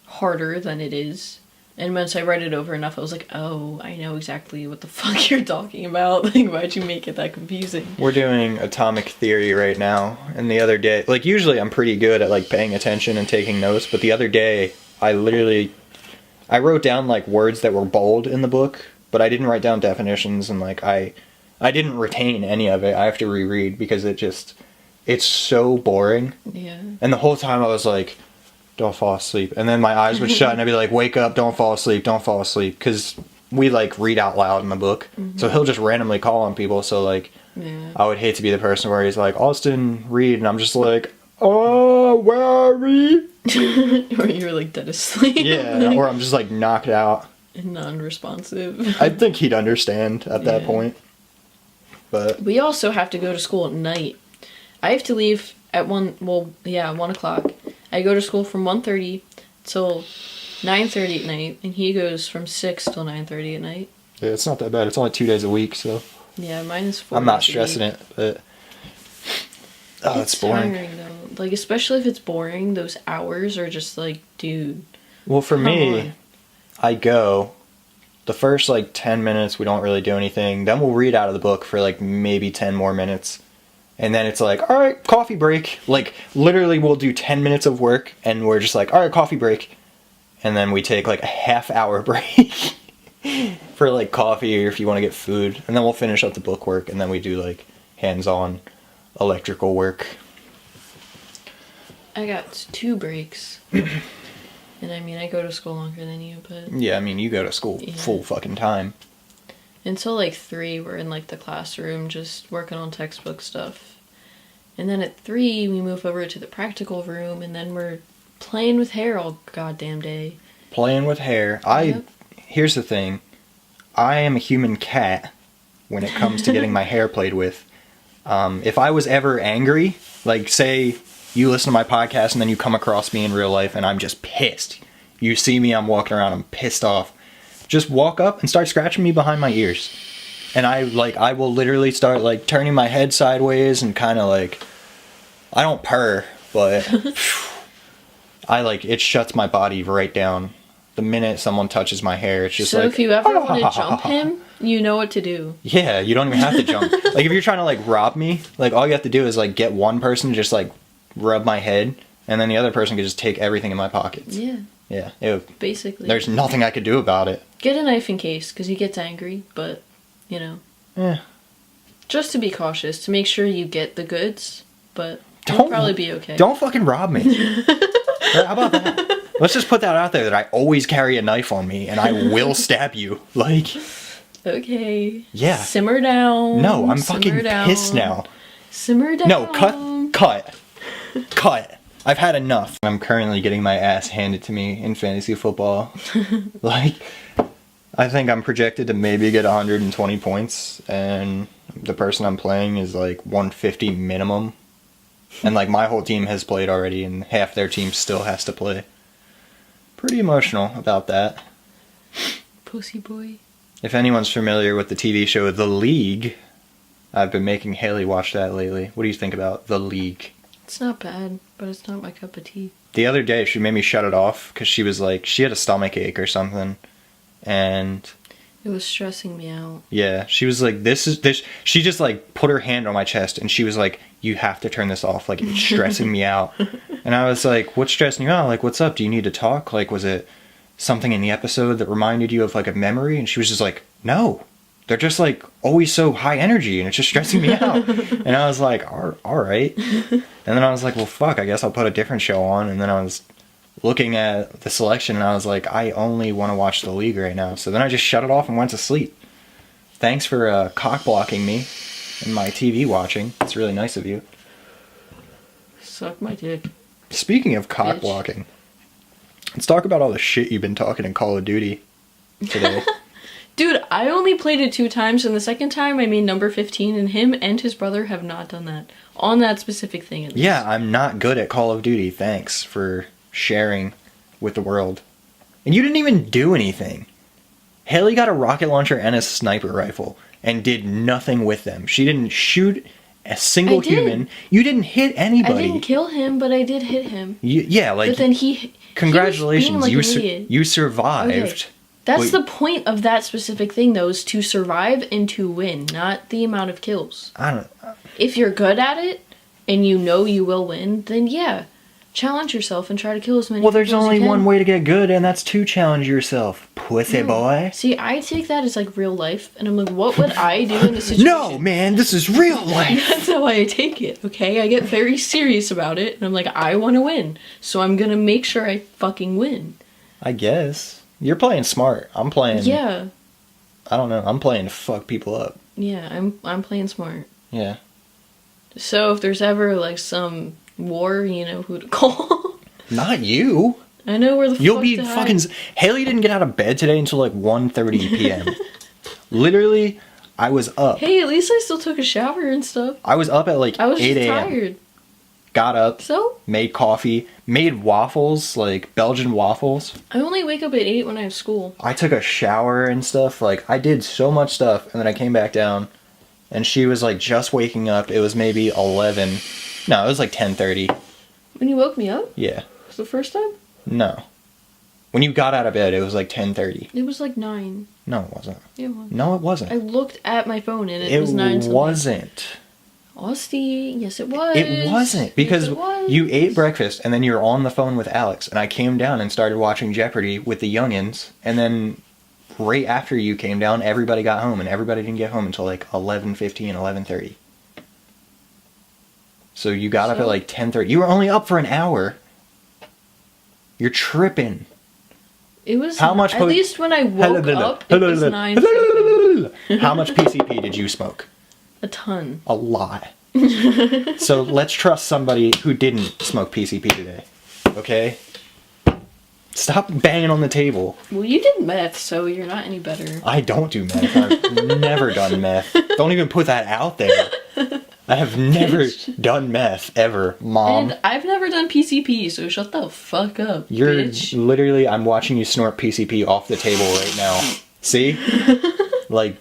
harder than it is. And once I read it over enough, I was like, oh, I know exactly what the fuck you're talking about. Like, why'd you make it that confusing? We're doing atomic theory right now, and the other day, like usually I'm pretty good at like paying attention and taking notes, but the other day I wrote down like words that were bold in the book, but I didn't write down definitions, and like I didn't retain any of it. I have to reread because it's so boring. Yeah. And the whole time I was like, don't fall asleep. And then my eyes would shut and I'd be like, wake up, don't fall asleep, don't fall asleep. Because we like read out loud in the book. Mm-hmm. So he'll just randomly call on people. So like, Yeah. I would hate to be the person where he's like, Austin, read. And I'm just like, oh, where are we? Or you're like dead asleep. Yeah. Or I'm just like knocked out. And non-responsive. I think he'd understand at that Yeah. point. But We also have to go to school at night. I have to leave at 1 o'clock. I go to school from 1:30 till 9:30 at night, and he goes from 6 till 9:30 at night. yeah, it's not that bad. It's only 2 days a week, so Yeah, mine is 4 I'm not days a stressing week. it. But oh, it's boring. Tiring though. Like, especially if it's boring, those hours are just like, dude. Well, for come me, on. I go, the first like 10 minutes we don't really do anything, then we'll read out of the book for like maybe 10 more minutes, and then it's like, all right, coffee break. Like literally we'll do 10 minutes of work and we're just like, all right, coffee break, and then we take like a half-hour break for like coffee or if you want to get food, and then we'll finish up the book work, and then we do like hands-on electrical work. I got 2 breaks. And I mean, I go to school longer than you, but Yeah, I mean, you go to school Yeah. full fucking time. until like 3, we're in like the classroom just working on textbook stuff. And then at 3, we move over to the practical room, and then we're playing with hair all goddamn day. Playing with hair. Yep. Here's the thing. I am a human cat when it comes to getting my hair played with. If I was ever angry, like say you listen to my podcast and then you come across me in real life and I'm just pissed. You see me, I'm walking around, I'm pissed off. Just walk up and start scratching me behind my ears. And I will literally start like turning my head sideways and kind of like, I don't purr, but it shuts my body right down. The minute someone touches my hair, it's just so like... if you ever want to jump him, you know what to do. Yeah, you don't even have to jump. Like, if you're trying to, like, rob me, like, all you have to do is, like, get one person to just, like, rub my head, and then the other person could just take everything in my pockets. Yeah. Yeah. Basically. There's nothing I could do about it. Get a knife in case, because he gets angry, but, you know. Yeah. Just to be cautious, to make sure you get the goods, but you'll probably be okay. Don't fucking rob me. How about that? Let's just put that out there that I always carry a knife on me and I will stab you. Like, okay. Yeah. Simmer down. No, I'm fucking pissed now. Simmer down. No, cut. I've had enough. I'm currently getting my ass handed to me in fantasy football. Like, I think I'm projected to maybe get 120 points and the person I'm playing is like 150 minimum. And like my whole team has played already and half their team still has to play. Pretty emotional about that. Pussy boy. If anyone's familiar with the TV show The League, I've been making Hailey watch that lately. What do you think about The League? It's not bad, but it's not my cup of tea. The other day she made me shut it off because she was like, she had a stomach ache or something. And... it was stressing me out. Yeah, she was like, this. She just like put her hand on my chest and she was like, you have to turn this off. Like, it's stressing me out. And I was like, what's stressing you out? Like, what's up? Do you need to talk? Like, was it something in the episode that reminded you of like a memory? And she was just like, no, they're just like always so high energy and it's just stressing me out. And I was like, all right. And then I was like, well, fuck, I guess I'll put a different show on. And then I was looking at the selection and I was like, I only want to watch The League right now. So then I just shut it off and went to sleep. Thanks for cock blocking me in my TV watching. It's really nice of you. Suck my dick. Speaking of cock blocking, let's talk about all the shit you've been talking in Call of Duty today. Dude, I only played it 2 times, and the second time I made number 15, and him and his brother have not done that. On that specific thing, at least. Yeah, I'm not good at Call of Duty. Thanks for sharing with the world. And you didn't even do anything. Hailey got a rocket launcher and a sniper rifle and did nothing with them. She didn't shoot a single human. You didn't hit anybody. I didn't kill him, but I did hit him. Yeah, like... but then he congratulations, he was being like an idiot. you survived. Okay. That's the point of that specific thing, though, is to survive and to win, not the amount of kills. I don't... If you're good at it, and you know you will win, then yeah, challenge yourself and try to kill as many people as you can. Well, there's only one way to get good, and that's to challenge yourself, pussy boy. See, I take that as, like, real life, and I'm like, what would I do in this situation? No, man, this is real life. That's how I take it, okay? I get very serious about it, and I'm like, I want to win, so I'm gonna make sure I fucking win. I guess. You're playing smart. I'm playing... Yeah. I don't know. I'm playing to fuck people up. Yeah, I'm playing smart. Yeah. So if there's ever, like, some war, you know who to call. Not you. I know where the fuck You'll be to fucking... hide. Haley didn't get out of bed today until like 1:30 p.m. Literally, I was up. Hey, at least I still took a shower and stuff. I was up at like I was 8 just a.m. tired. Got up. So? Made coffee. Made waffles, like Belgian waffles. I only wake up at 8 when I have school. I took a shower and stuff. Like, I did so much stuff. And then I came back down. And she was like just waking up. It was maybe 11. No, it was like 10:30. When you woke me up? Yeah. Was the first time? No. When you got out of bed, it was like 10:30. It was like 9. No, it wasn't. Yeah, it was. No, it wasn't. I looked at my phone and it was 9 something. It wasn't. Austin, yes it was. It wasn't. Because yes, it was. you ate breakfast and then you were on the phone with Alex. And I came down and started watching Jeopardy with the youngins. And then right after you came down, everybody got home. And everybody didn't get home until like 11:50 and 11:30. So you got up at like 10:30. You were only up for an hour. You're tripping. It was how much at least when I woke up, it was 9. How much PCP did you smoke? A ton. A lot. So let's trust somebody who didn't smoke PCP today. Okay? Stop banging on the table. Well, you did meth, so you're not any better. I don't do meth. I've never done meth. Don't even put that out there. I have never done meth ever, Mom. And I've never done PCP, so shut the fuck up, You're bitch. literally, I'm watching you snort PCP off the table right now. See? Like,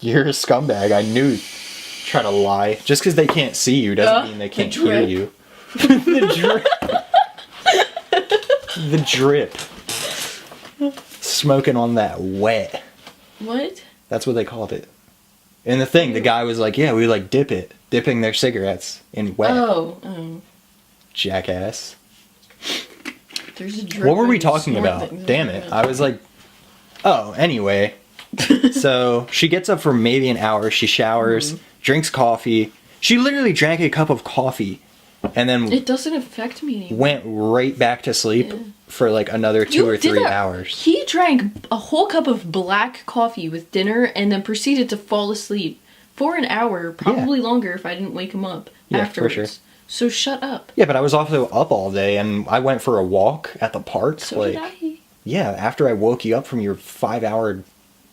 you're a scumbag. I knew. Try to lie. Just because they can't see you doesn't mean they can't hear you. The drip. The drip. Smoking on that wet. What? That's what they called it. And the thing, the guy was like, yeah, we like dip it. Dipping their cigarettes in wet. Oh. Jackass. There's a drip. What were we when you talking snort about? things. Damn it. I was like, oh, anyway. So she gets up for maybe an hour. She showers, drinks coffee. She literally drank a cup of coffee and then It doesn't affect me anymore. went right back to sleep for like another 2 or 3 hours. He drank a whole cup of black coffee with dinner and then proceeded to fall asleep for an hour, probably longer if I didn't wake him up Yeah, for afterwards. sure. So shut up. Yeah, but I was also up all day and I went for a walk at the park. So like, did I. yeah, after I woke you up from your 5-hour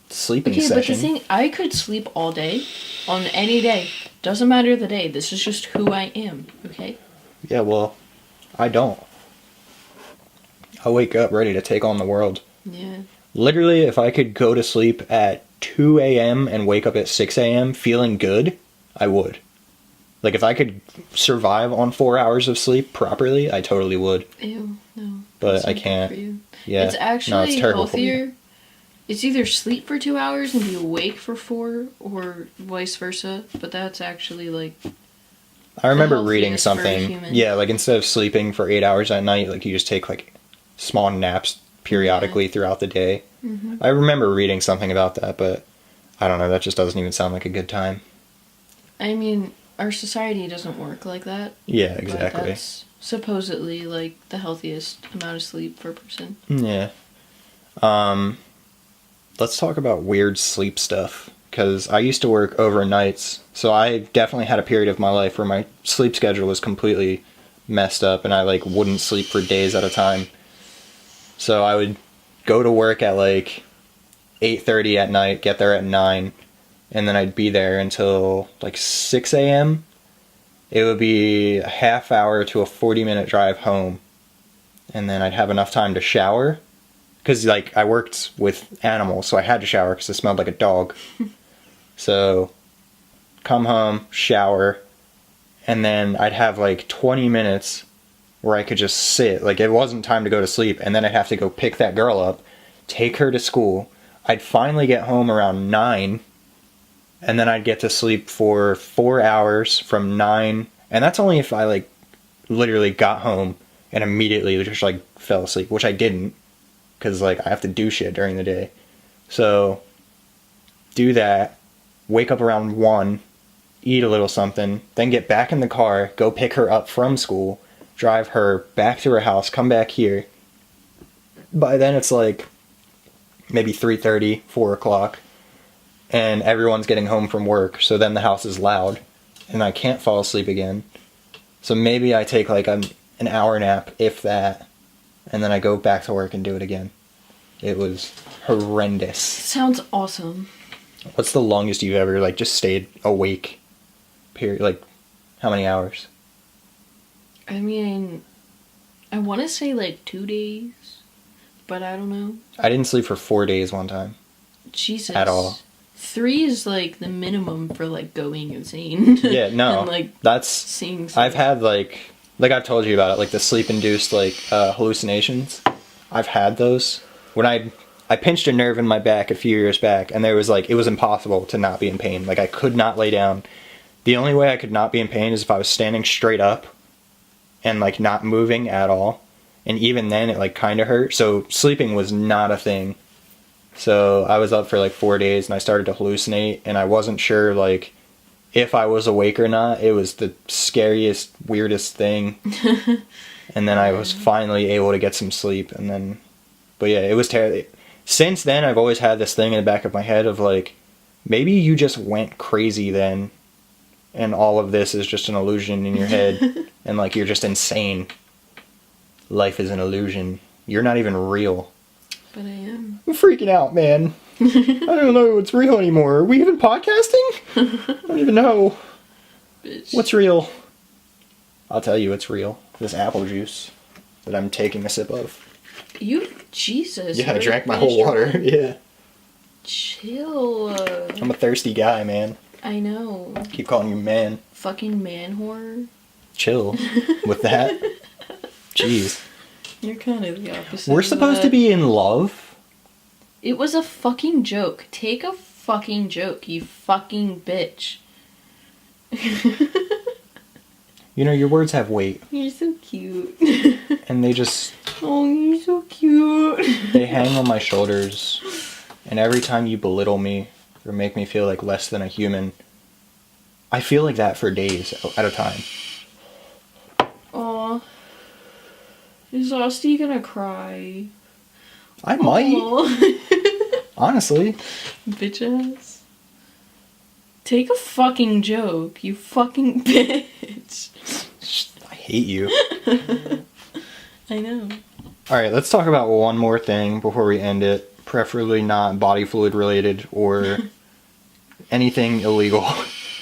sleeping Okay, session. but the thing, I could sleep all day, on any day. Doesn't matter the day. This is just who I am, okay? Yeah, well, I don't. I wake up ready to take on the world. Yeah. Literally, if I could go to sleep at 2 a.m. and wake up at 6 a.m. feeling good, I would. Like, if I could survive on 4 hours of sleep properly, I totally would. Ew, no. But That's I not good can't. for you. Yeah. It's actually no, it's terrible for you. healthier. It's either sleep for 2 hours and be awake for 4, or vice versa. But that's actually like. I remember reading healthiest for a something. human. Yeah, like instead of sleeping for 8 hours at night, like you just take like small naps periodically throughout the day. Mm-hmm. I remember reading something about that, but I don't know, that just doesn't even sound like a good time. I mean, our society doesn't work like that. Yeah, But exactly. that's supposedly like the healthiest amount of sleep for a person. Yeah. Let's talk about weird sleep stuff. Because I used to work overnights, so I definitely had a period of my life where my sleep schedule was completely messed up and I like wouldn't sleep for days at a time. So I would go to work at like 8:30 at night, get there at 9, and then I'd be there until like 6 a.m. It would be a half hour to a 40-minute drive home. And then I'd have enough time to shower. Because like I worked with animals, so I had to shower because I smelled like a dog. So, come home, shower, and then I'd have like 20 minutes where I could just sit. Like, it wasn't time to go to sleep, and then I'd have to go pick that girl up, take her to school. I'd finally get home around 9, and then I'd get to sleep for 4 hours from 9, and that's only if I, like, literally got home and immediately just, like, fell asleep, which I didn't, because, like, I have to do shit during the day. So, do that. Wake up around 1, eat a little something, then get back in the car, go pick her up from school, drive her back to her house, come back here. By then it's like maybe 3:30, 4 o'clock, and everyone's getting home from work, so then the house is loud, and I can't fall asleep again. So maybe I take like an hour nap, if that, and then I go back to work and do it again. It was horrendous. Sounds awesome. What's the longest you've ever, like, just stayed awake? Period. Like, how many hours? I mean, I want to say like 2 days, but I don't know. I didn't sleep for 4 days one time. Jesus. At all. 3 is like the minimum for like going insane. Yeah, no. And like That's... seeing I've had, like I've told you about it, like, the sleep-induced, like, hallucinations. I've had those. When I pinched a nerve in my back a few years back, and there was, like, it was impossible to not be in pain. Like, I could not lay down. The only way I could not be in pain is if I was standing straight up and, like, not moving at all. And even then, it, like, kind of hurt. So, sleeping was not a thing. So, I was up for, like, 4 days, and I started to hallucinate, and I wasn't sure, like, if I was awake or not. It was the scariest, weirdest thing. And then I was finally able to get some sleep, and then... But yeah, it was terrible. Since then, I've always had this thing in the back of my head of, like, maybe you just went crazy then, and all of this is just an illusion in your head, and like you're just insane. Life is an illusion. You're not even real. But I am. I'm freaking out, man. I don't know what's real anymore. Are we even podcasting? I don't even know. Bitch. What's real? I'll tell you what's real. This apple juice that I'm taking a sip of. Jesus. Yeah, I you drank my finished whole your water. Yeah. Chill. I'm a thirsty guy, man. I know. Keep calling you man. Fucking man whore. Chill with that. Jeez. You're kind of the opposite. We're of supposed that. to be in love? It was a fucking joke. Take a fucking joke, you fucking bitch. You know, your words have weight. You're so cute. And they just... Oh, you're so cute. They hang on my shoulders. And every time you belittle me or make me feel like less than a human, I feel like that for days at a time. Aw. Is Asti gonna cry? I might. Aw. Honestly. Bitch ass. Take a fucking joke, you fucking bitch. I hate you. I know. Alright, let's talk about one more thing before we end it. Preferably not body fluid related or anything illegal.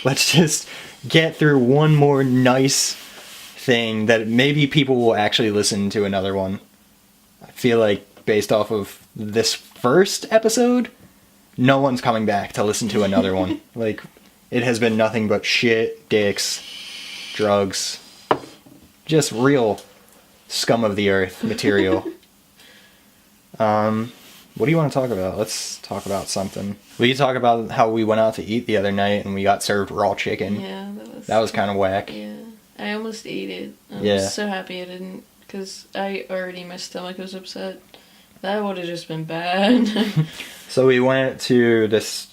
Let's just get through one more nice thing that maybe people will actually listen to another one. I feel like based off of this first episode, no one's coming back to listen to another one. Like, it has been nothing but shit, dicks, drugs, just real scum of the earth material. What do you want to talk about? Let's talk about something. We can talk about how we went out to eat the other night and we got served raw chicken. Yeah, That was kind of whack. Yeah. I almost ate it. I Yeah. was so happy I didn't, because my stomach was upset. That would have just been bad. So we went to this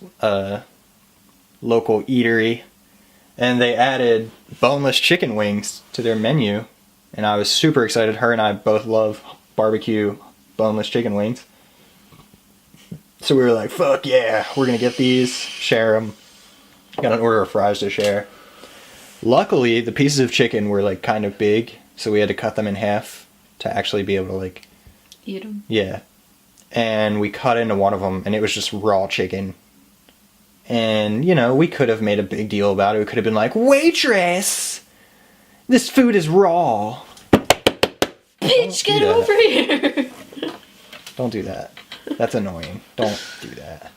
local eatery and they added boneless chicken wings to their menu. And I was super excited. Her and I both love barbecue boneless chicken wings. So we were like, fuck yeah, we're going to get these, share them. Got an order of fries to share. Luckily, the pieces of chicken were like kind of big, so we had to cut them in half to actually be able to like... Eat them. Yeah. And we cut into one of them, and it was just raw chicken. And, you know, we could have made a big deal about it. We could have been like, waitress! This food is raw! Bitch, get that. over here! Don't do that. That's annoying. Don't do that.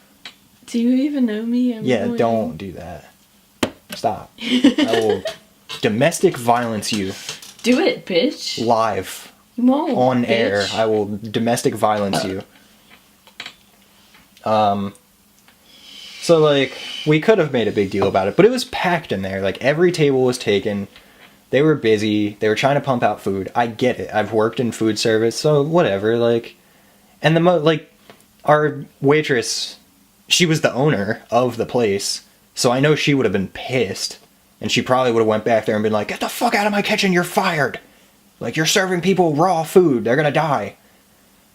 Do you even know me? I'm Yeah, annoying. don't do that. Stop. I will domestic violence you Do it, bitch. live You won't, on bitch. air. I will domestic violence you. So like we could have made a big deal about it, but it was packed in there. Like every table was taken. They were busy. They were trying to pump out food. I get it. I've worked in food service, so whatever. Like, and our waitress, she was the owner of the place, so I know she would have been pissed, and she probably would have went back there and been like, "Get the fuck out of my kitchen! You're fired! Like you're serving people raw food. They're gonna die."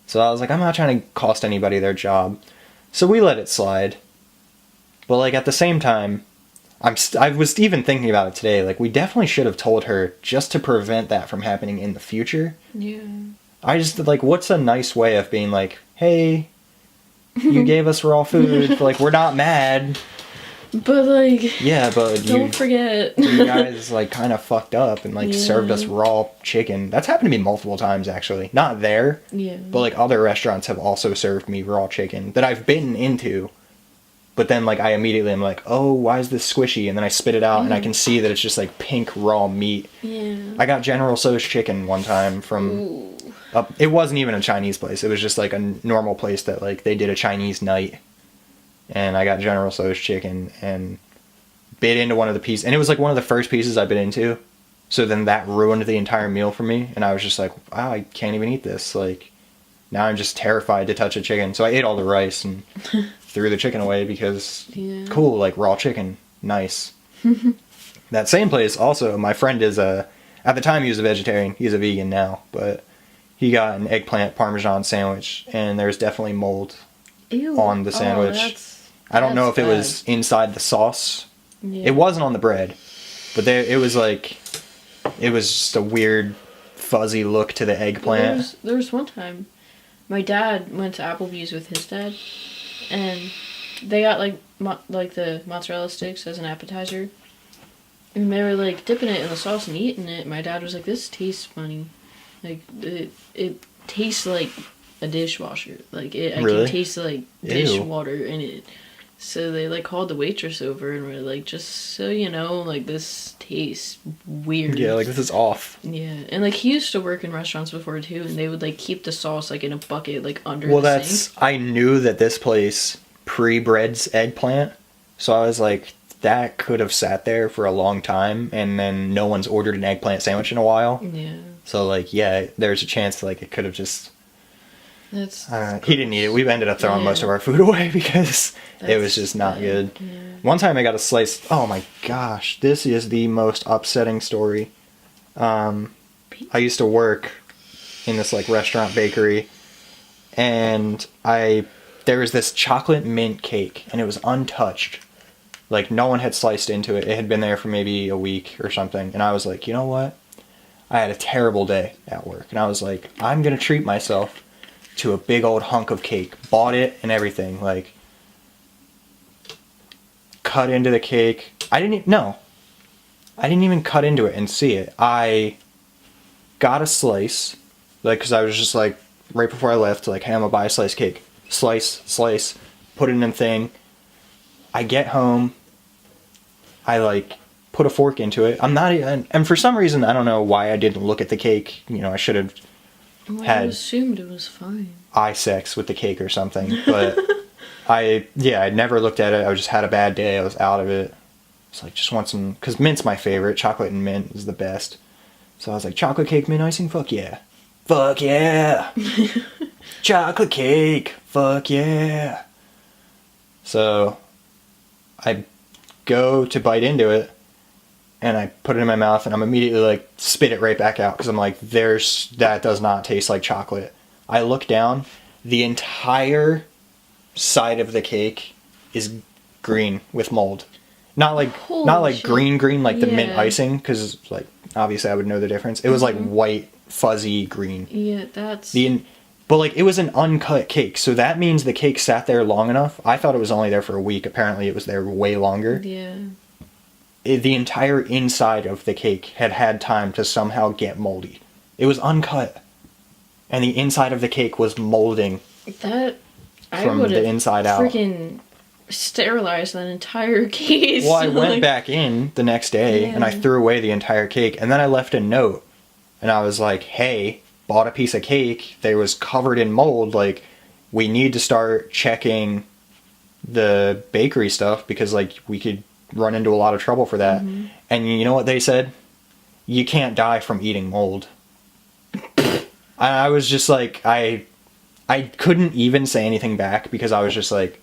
So I was like, I'm not trying to cost anybody their job, so we let it slide. But like at the same time, I was even thinking about it today. Like we definitely should have told her just to prevent that from happening in the future. Yeah. I just like, what's a nice way of being like, hey, you gave us raw food, like we're not mad. But like, Yeah, but don't forget. you guys like kind of fucked up and like Yeah. served us raw chicken. That's happened to me multiple times actually. Not there, Yeah. but like other restaurants have also served me raw chicken that I've bitten into. But then like I immediately am like, oh, why is this squishy? And then I spit it out and I can see that it's just like pink raw meat. Yeah. I got General Tso's chicken one time from Ooh. it wasn't even a Chinese place. It was just like a normal place that like they did a Chinese night. And I got General Tso's chicken and bit into one of the pieces. And it was like one of the first pieces I bit into. So then that ruined the entire meal for me. And I was just like, wow, I can't even eat this. Like, now I'm just terrified to touch a chicken. So I ate all the rice and threw the chicken away because, Yeah. cool, like raw chicken. Nice. That same place also, my friend is at the time he was a vegetarian. He's a vegan now. But he got an eggplant parmesan sandwich. And there's definitely mold Ew. on the sandwich. Oh, I don't know if that's it was inside the sauce. bad. Yeah. It wasn't on the bread. But it was just a weird, fuzzy look to the eggplant. There was one time, my dad went to Applebee's with his dad, and they got like the mozzarella sticks as an appetizer, and they were like dipping it in the sauce and eating it. My dad was like, "This tastes funny, like it tastes like a dishwasher. Like I Really? can taste like Ew. dishwater in it." So they like called the waitress over and were like, "Just so you know, like this tastes weird." Yeah, like this is off. Yeah, and like he used to work in restaurants before too, and they would like keep the sauce like in a bucket like under the sink. I knew that this place pre-breads eggplant, so I was like, that could have sat there for a long time, and then no one's ordered an eggplant sandwich in a while. Yeah. So like, yeah, there's a chance like it could have just. That's He didn't eat it. We ended up throwing most of our food away because it was just not good. Yeah. One time I got a slice. Oh my gosh, this is the most upsetting story. I used to work in this like restaurant bakery, and there was this chocolate mint cake, and it was untouched. Like no one had sliced into it. It had been there for maybe a week or something, and I was like, you know what? I had a terrible day at work, and I was like, I'm gonna treat myself to a big old hunk of cake. Bought it and everything, like cut into the cake. I didn't even cut into it and see it. I got a slice, like, because I was just like, right before I left, like, hey, I'm gonna buy a slice cake. Slice, put it in a thing. I get home, I like put a fork into it. I'm not even, and for some reason, I don't know why I didn't look at the cake. You know, I should have Well, I had assumed it was fine. eye sex with the cake or something, but I never looked at it. I just had a bad day. I was out of it. It's like, just want some, because mint's my favorite. Chocolate and mint is the best. So I was like, chocolate cake, mint icing, fuck yeah. Fuck yeah. Chocolate cake, fuck yeah. So I go to bite into it, and I put it in my mouth, and I'm immediately like, spit it right back out, because I'm like, that does not taste like chocolate. I look down, the entire side of the cake is green with mold. Not like shit. green like the mint Yeah. icing, because like obviously I would know the difference. It was like white fuzzy green. Yeah, that's But like it was an uncut cake, so that means the cake sat there long enough. I thought it was only there for a week. Apparently it was there way longer. yeah. The entire inside of the cake had time to somehow get moldy. It was uncut, and the inside of the cake was molding That I from would the inside out. freaking sterilized that entire case. Well, I went like- back in the next day, and I Yeah. threw away the entire cake, and then I left a note, and I was like, hey, bought a piece of cake that was covered in mold, like, we need to start checking the bakery stuff, because, like, we could run into a lot of trouble for that. And you know what they said? You can't die from eating mold. I was just like, I couldn't even say anything back, because I was just like,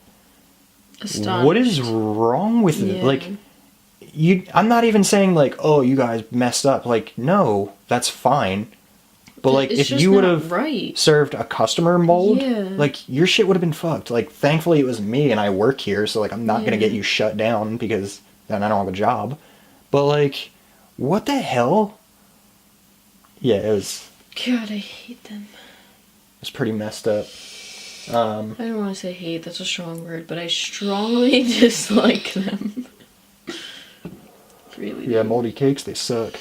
Astonished. what is wrong with it? Yeah. Like, I'm not even saying like, oh, you guys messed up. Like, no, that's fine. But like, It's if just you would not have right. served a customer mold, Yeah. like your shit would have been fucked. Like, thankfully it was me and I work here, so like I'm not gonna Yeah. get you shut down because then I don't have a job. But like, what the hell? Yeah, it was God, I hate them. pretty messed up. I don't want to say hate, that's a strong word, but I strongly dislike them. Really. Yeah, moldy cakes, they suck.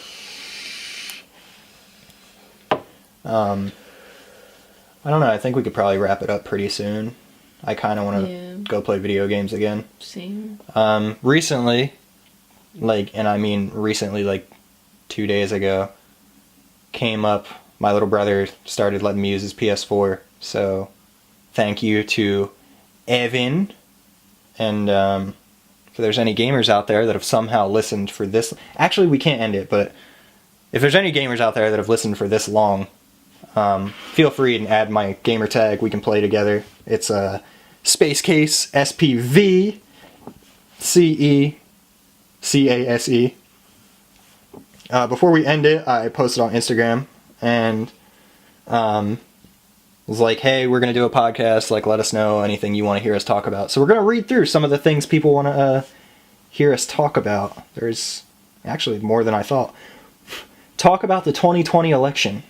I don't know, I think we could probably wrap it up pretty soon. I kind of want to Yeah. go play video games again. Same. Recently, like 2 days ago, came up, my little brother started letting me use his PS4, so thank you to Evan, and if there's any gamers out there that have somehow listened for this, actually we can't end it, but if there's any gamers out there that have listened for this long, feel free and add my gamer tag, we can play together. It's Spvcecase, Spvcecase. Before we end it, I posted on Instagram and was like, hey, we're going to do a podcast, like, let us know anything you want to hear us talk about. So we're going to read through some of the things people want to hear us talk about. There's Actually, more than I thought. Talk about the 2020 election.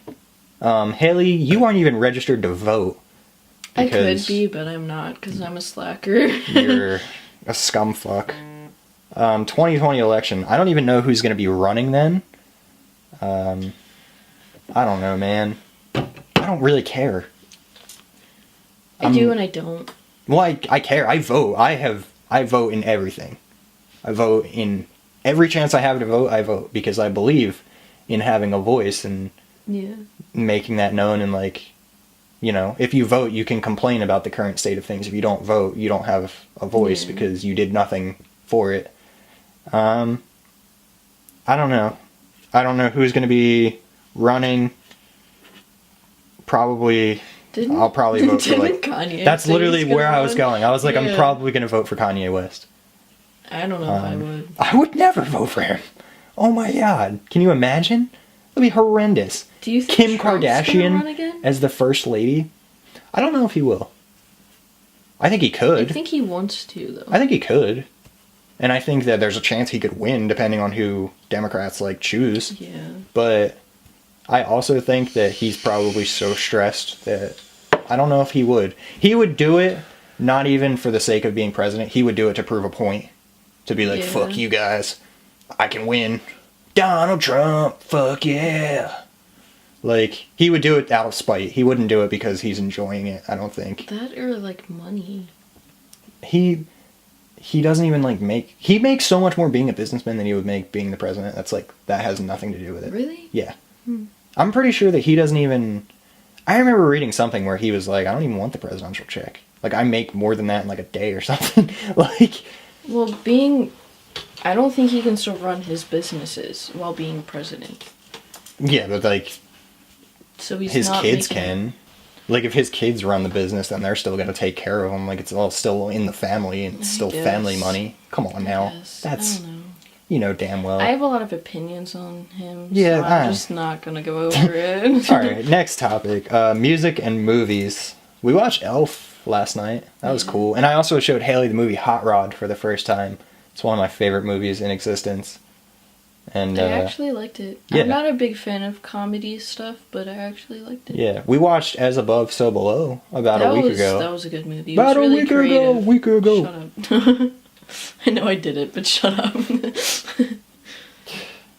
Hailey, you aren't even registered to vote. I could be, but I'm not, because I'm a slacker. You're a scumfuck. 2020 election. I don't even know who's going to be running then. I don't know, man. I don't really care. I do and I don't. Well, I care. I vote. I vote in everything. I vote in every chance I have to vote, I vote. Because I believe in having a voice and making that known. And, like, you know, if you vote, you can complain about the current state of things. If you don't vote, you don't have a voice because you did nothing for it. I don't know. I don't know who's going to be running. I'll probably vote for, like, Kanye. that's literally where I was going. I was like, I'm probably going to vote for Kanye West. I don't know if I would. I would never vote for him. Oh my god. Can you imagine? It would be horrendous. Do you think Kim Trump's gonna Kardashian run again? as the first lady? I don't know if he will. I think he could. I think he wants to, though. I think he could. And I think that there's a chance he could win depending on who Democrats, like, choose. Yeah. But I also think that he's probably so stressed that I don't know if he would. He would do it not even for the sake of being president. He would do it to prove a point. To be like, fuck you guys. I can win. Donald Trump, fuck yeah. Like, he would do it out of spite. He wouldn't do it because he's enjoying it, I don't think. That or, like, money. He doesn't even, like, make... He makes so much more being a businessman than he would make being the president. That's, like, that has nothing to do with it. Really? Yeah. I'm pretty sure that he doesn't even... I remember reading something where he was like, I don't even want the presidential check. Like, I make more than that in, like, a day or something. Like... Well, I don't think he can still run his businesses while being president. Yeah, but, like... So he's his not kids making... can. Like, if his kids run the business, then they're still going to take care of him. Like, it's all still in the family, and it's still family money. Come on now. That's... I don't know. You know damn well. I have a lot of opinions on him, yeah, so I'm just not going to go over it. Alright, next topic. Music and movies. We watched Elf last night. That was cool. And I also showed Hailey the movie Hot Rod for the first time. It's one of my favorite movies in existence. And I actually liked it. Yeah. I'm not a big fan of comedy stuff, but I actually liked it. Yeah, we watched As Above, So Below about a week ago. That was a good movie. About it was really a week ago. Shut up. I know I did it, but shut up.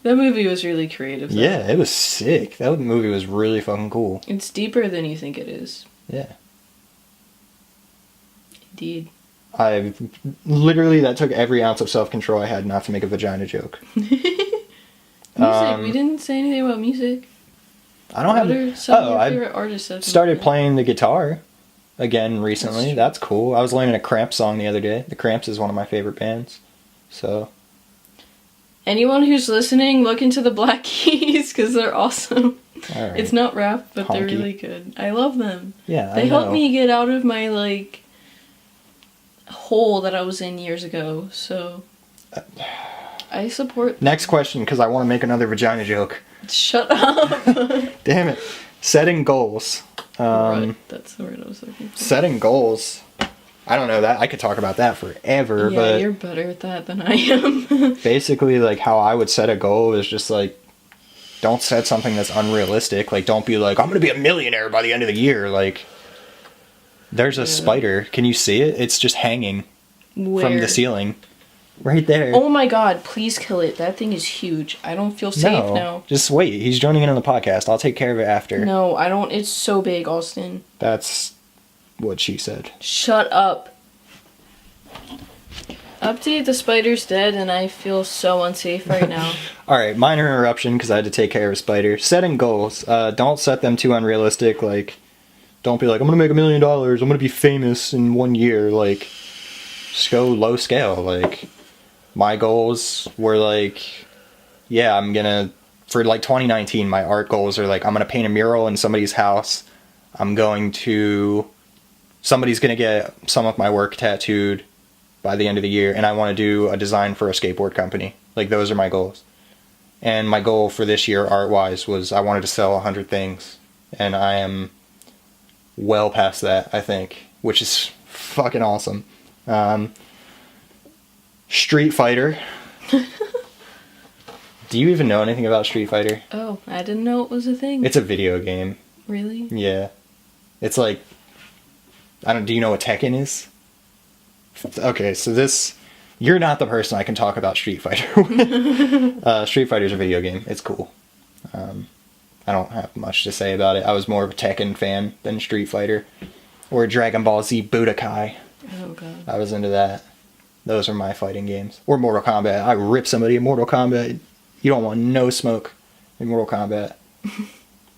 That movie was really creative, though. Yeah, it was sick. That movie was really fucking cool. It's deeper than you think it is. Yeah. Indeed. That took every ounce of self-control I had not to make a vagina joke. Music. We didn't say anything about music. I don't have... What are some of your favorite artists? That started playing the guitar again recently. That's cool. I was learning a Cramps song the other day. The Cramps is one of my favorite bands. So... Anyone who's listening, look into the Black Keys, because they're awesome. All right. It's not rap, but Honky. they're really good. I love them. Yeah, They helped me get out of my, like, hole that I was in years ago, so... I support them. Next question, because I want to make another vagina joke. Shut up! Damn it. Setting goals. Right, that's the word I was looking for. Setting goals. I don't know that. I could talk about that forever, Yeah, but... you're better at that than I am. basically, like, how I would set a goal is just, like, don't set something that's unrealistic. Like, don't be like, I'm going to be a millionaire by the end of the year. Like, there's a spider. Can you see it? It's just hanging from the ceiling. Right there. Oh my god, please kill it. That thing is huge. I don't feel safe now. Just wait. He's joining in on the podcast. I'll take care of it after. No, I don't. It's so big, Austin. That's what she said. Shut up. Update, the spider's dead and I feel so unsafe right now. Alright, minor interruption because I had to take care of a spider. Setting goals. Don't set them too unrealistic. Like, don't be like, I'm going to make $1 million. I'm going to be famous in 1 year. Like, just go low scale. Like, my goals were like, yeah, I'm going to, for like 2019, my art goals are like, I'm going to paint a mural in somebody's house. Somebody's going to get some of my work tattooed by the end of the year, and I want to do a design for a skateboard company. Like, those are my goals. And my goal for this year, art-wise, was I wanted to sell 100 things. And I am well past that, I think, which is fucking awesome. Street Fighter. Do you even know anything about Street Fighter? Oh, I didn't know it was a thing. It's a video game. Really? Yeah. It's like, do you know what Tekken is? Okay, so you're not the person I can talk about Street Fighter with. Street Fighter's a video game. It's cool. I don't have much to say about it. I was more of a Tekken fan than Street Fighter. Or Dragon Ball Z Budokai. Oh, God. I was into that. Those are my fighting games. Or Mortal Kombat. I rip somebody in Mortal Kombat. You don't want no smoke in Mortal Kombat.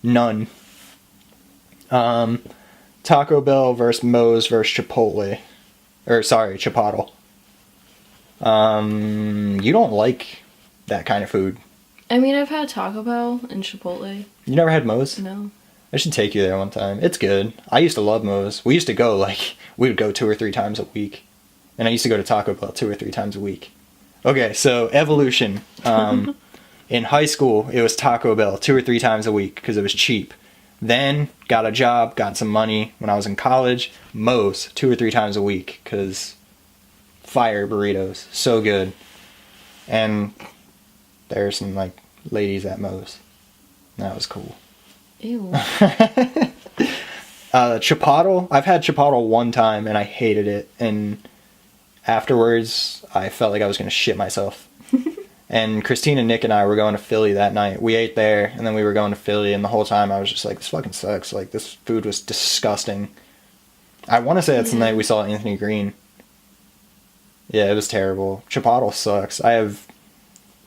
None. Taco Bell versus Moe's versus Chipotle. Or, sorry, Chipotle. You don't like that kind of food. I mean, I've had Taco Bell and Chipotle. You never had Moe's? No. I should take you there one time. It's good. I used to love Moe's. We used to go, we would go 2 or 3 times a week. And I used to go to Taco Bell 2 or 3 times a week. Okay, so evolution. In high school, it was Taco Bell 2 or 3 times a week because it was cheap. Then, got a job, got some money. When I was in college, Moe's 2 or 3 times a week because fire burritos. So good. And there's some, ladies at Moe's. That was cool. Ew. Chipotle, I've had Chipotle one time and I hated it. And afterwards, I felt like I was going to shit myself. And Christina, Nick, and I were going to Philly that night. We ate there, and then we were going to Philly, and the whole time I was just like, this fucking sucks. This food was disgusting. I want to say that's the night we saw Anthony Green. Yeah, it was terrible. Chipotle sucks.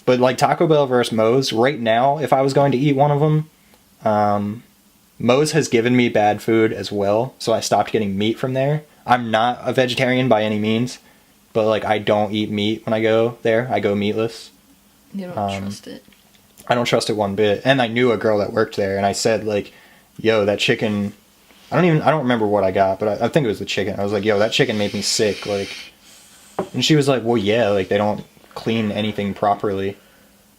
But Taco Bell versus Moe's, right now, if I was going to eat one of them, Moe's has given me bad food as well, so I stopped getting meat from there. I'm not a vegetarian by any means, but I don't eat meat when I go there. I go meatless. You don't trust it. I don't trust it one bit. And I knew a girl that worked there, and I said, yo, that chicken... I don't remember what I got, but I think it was the chicken. I was like, yo, that chicken made me sick, And she was like, well, yeah, they don't clean anything properly.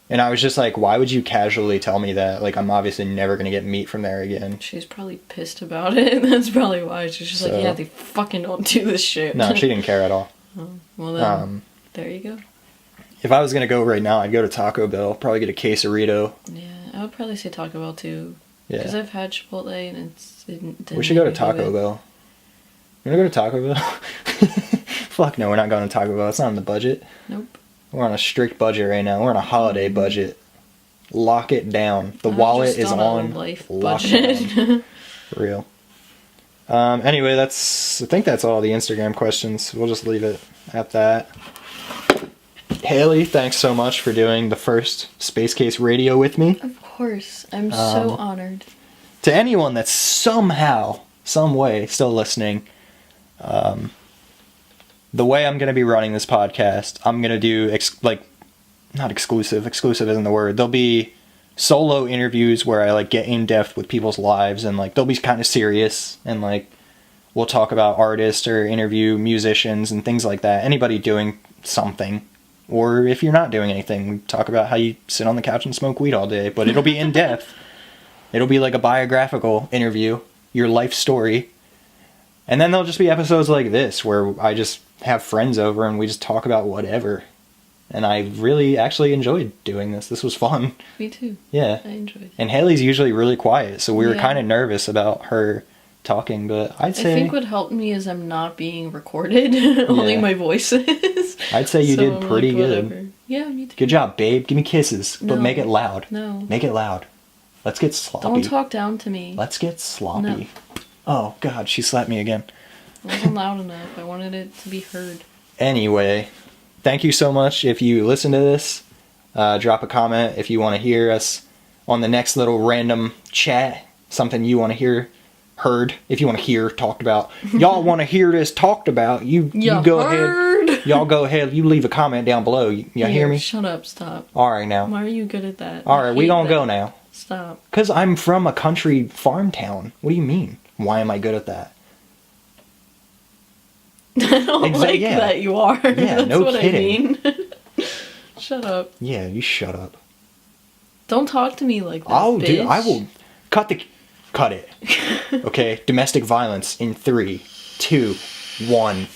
And I was just like, why would you casually tell me that? I'm obviously never going to get meat from there again. She's probably pissed about it. That's probably why. She's just yeah, they fucking don't do this shit. No, she didn't care at all. Oh, well then, there you go. If I was going to go right now, I'd go to Taco Bell. Probably get a quesarito. Yeah, I would probably say Taco Bell too. Yeah. Because I've had Chipotle and it we should go to Taco Bell. You want to go to Taco Bell? Fuck no, we're not going to Taco Bell. It's not on the budget. Nope. We're on a strict budget right now. We're on a holiday budget. Lock it down. The wallet is on. Life budget. For real. Anyway, I think that's all the Instagram questions. We'll just leave it at that. Haley, thanks so much for doing the first Spvcecase radio with me. Of course. I'm so honored. To anyone that's somehow, some way, still listening, the way I'm going to be running this podcast, I'm going to do, not exclusive isn't the word, there'll be solo interviews where I, get in depth with people's lives, and, they'll be kind of serious, and, we'll talk about artists or interview musicians and things like that. Anybody doing something. Or if you're not doing anything, we talk about how you sit on the couch and smoke weed all day. But it'll be in depth. It'll be like a biographical interview, your life story. And then there'll just be episodes like this where I just have friends over and we just talk about whatever. And I really actually enjoyed doing this. This was fun. Me too. Yeah. I enjoyed it. And Haley's usually really quiet, so we were kind of nervous about her talking, but I'd say... I think what helped me is I'm not being recorded. Only my voice is. I'd say you did pretty good. Whatever. Yeah, me too. Good job, babe. Give me kisses, but make it loud. No. Make it loud. Let's get sloppy. Don't talk down to me. Let's get sloppy. No. Oh, God, she slapped me again. It wasn't loud enough. I wanted it to be heard. Anyway, thank you so much. If you listen to this, drop a comment if you want to hear us on the next little random chat. Something you want to hear heard. If you want to hear talked about. Y'all want to hear this talked about. You go ahead. Y'all go ahead. You leave a comment down below. You hear me? Shut up. Stop. All right, now. Why are you good at that? All right, we gonna go now. Stop. Because I'm from a country farm town. What do you mean? Why am I good at that? I don't that you are. Yeah, That's no what kidding. I mean. Shut up. Yeah, you shut up. Don't talk to me like that, Oh, bitch. dude, I will cut it. Okay, domestic violence in 3, 2, 1.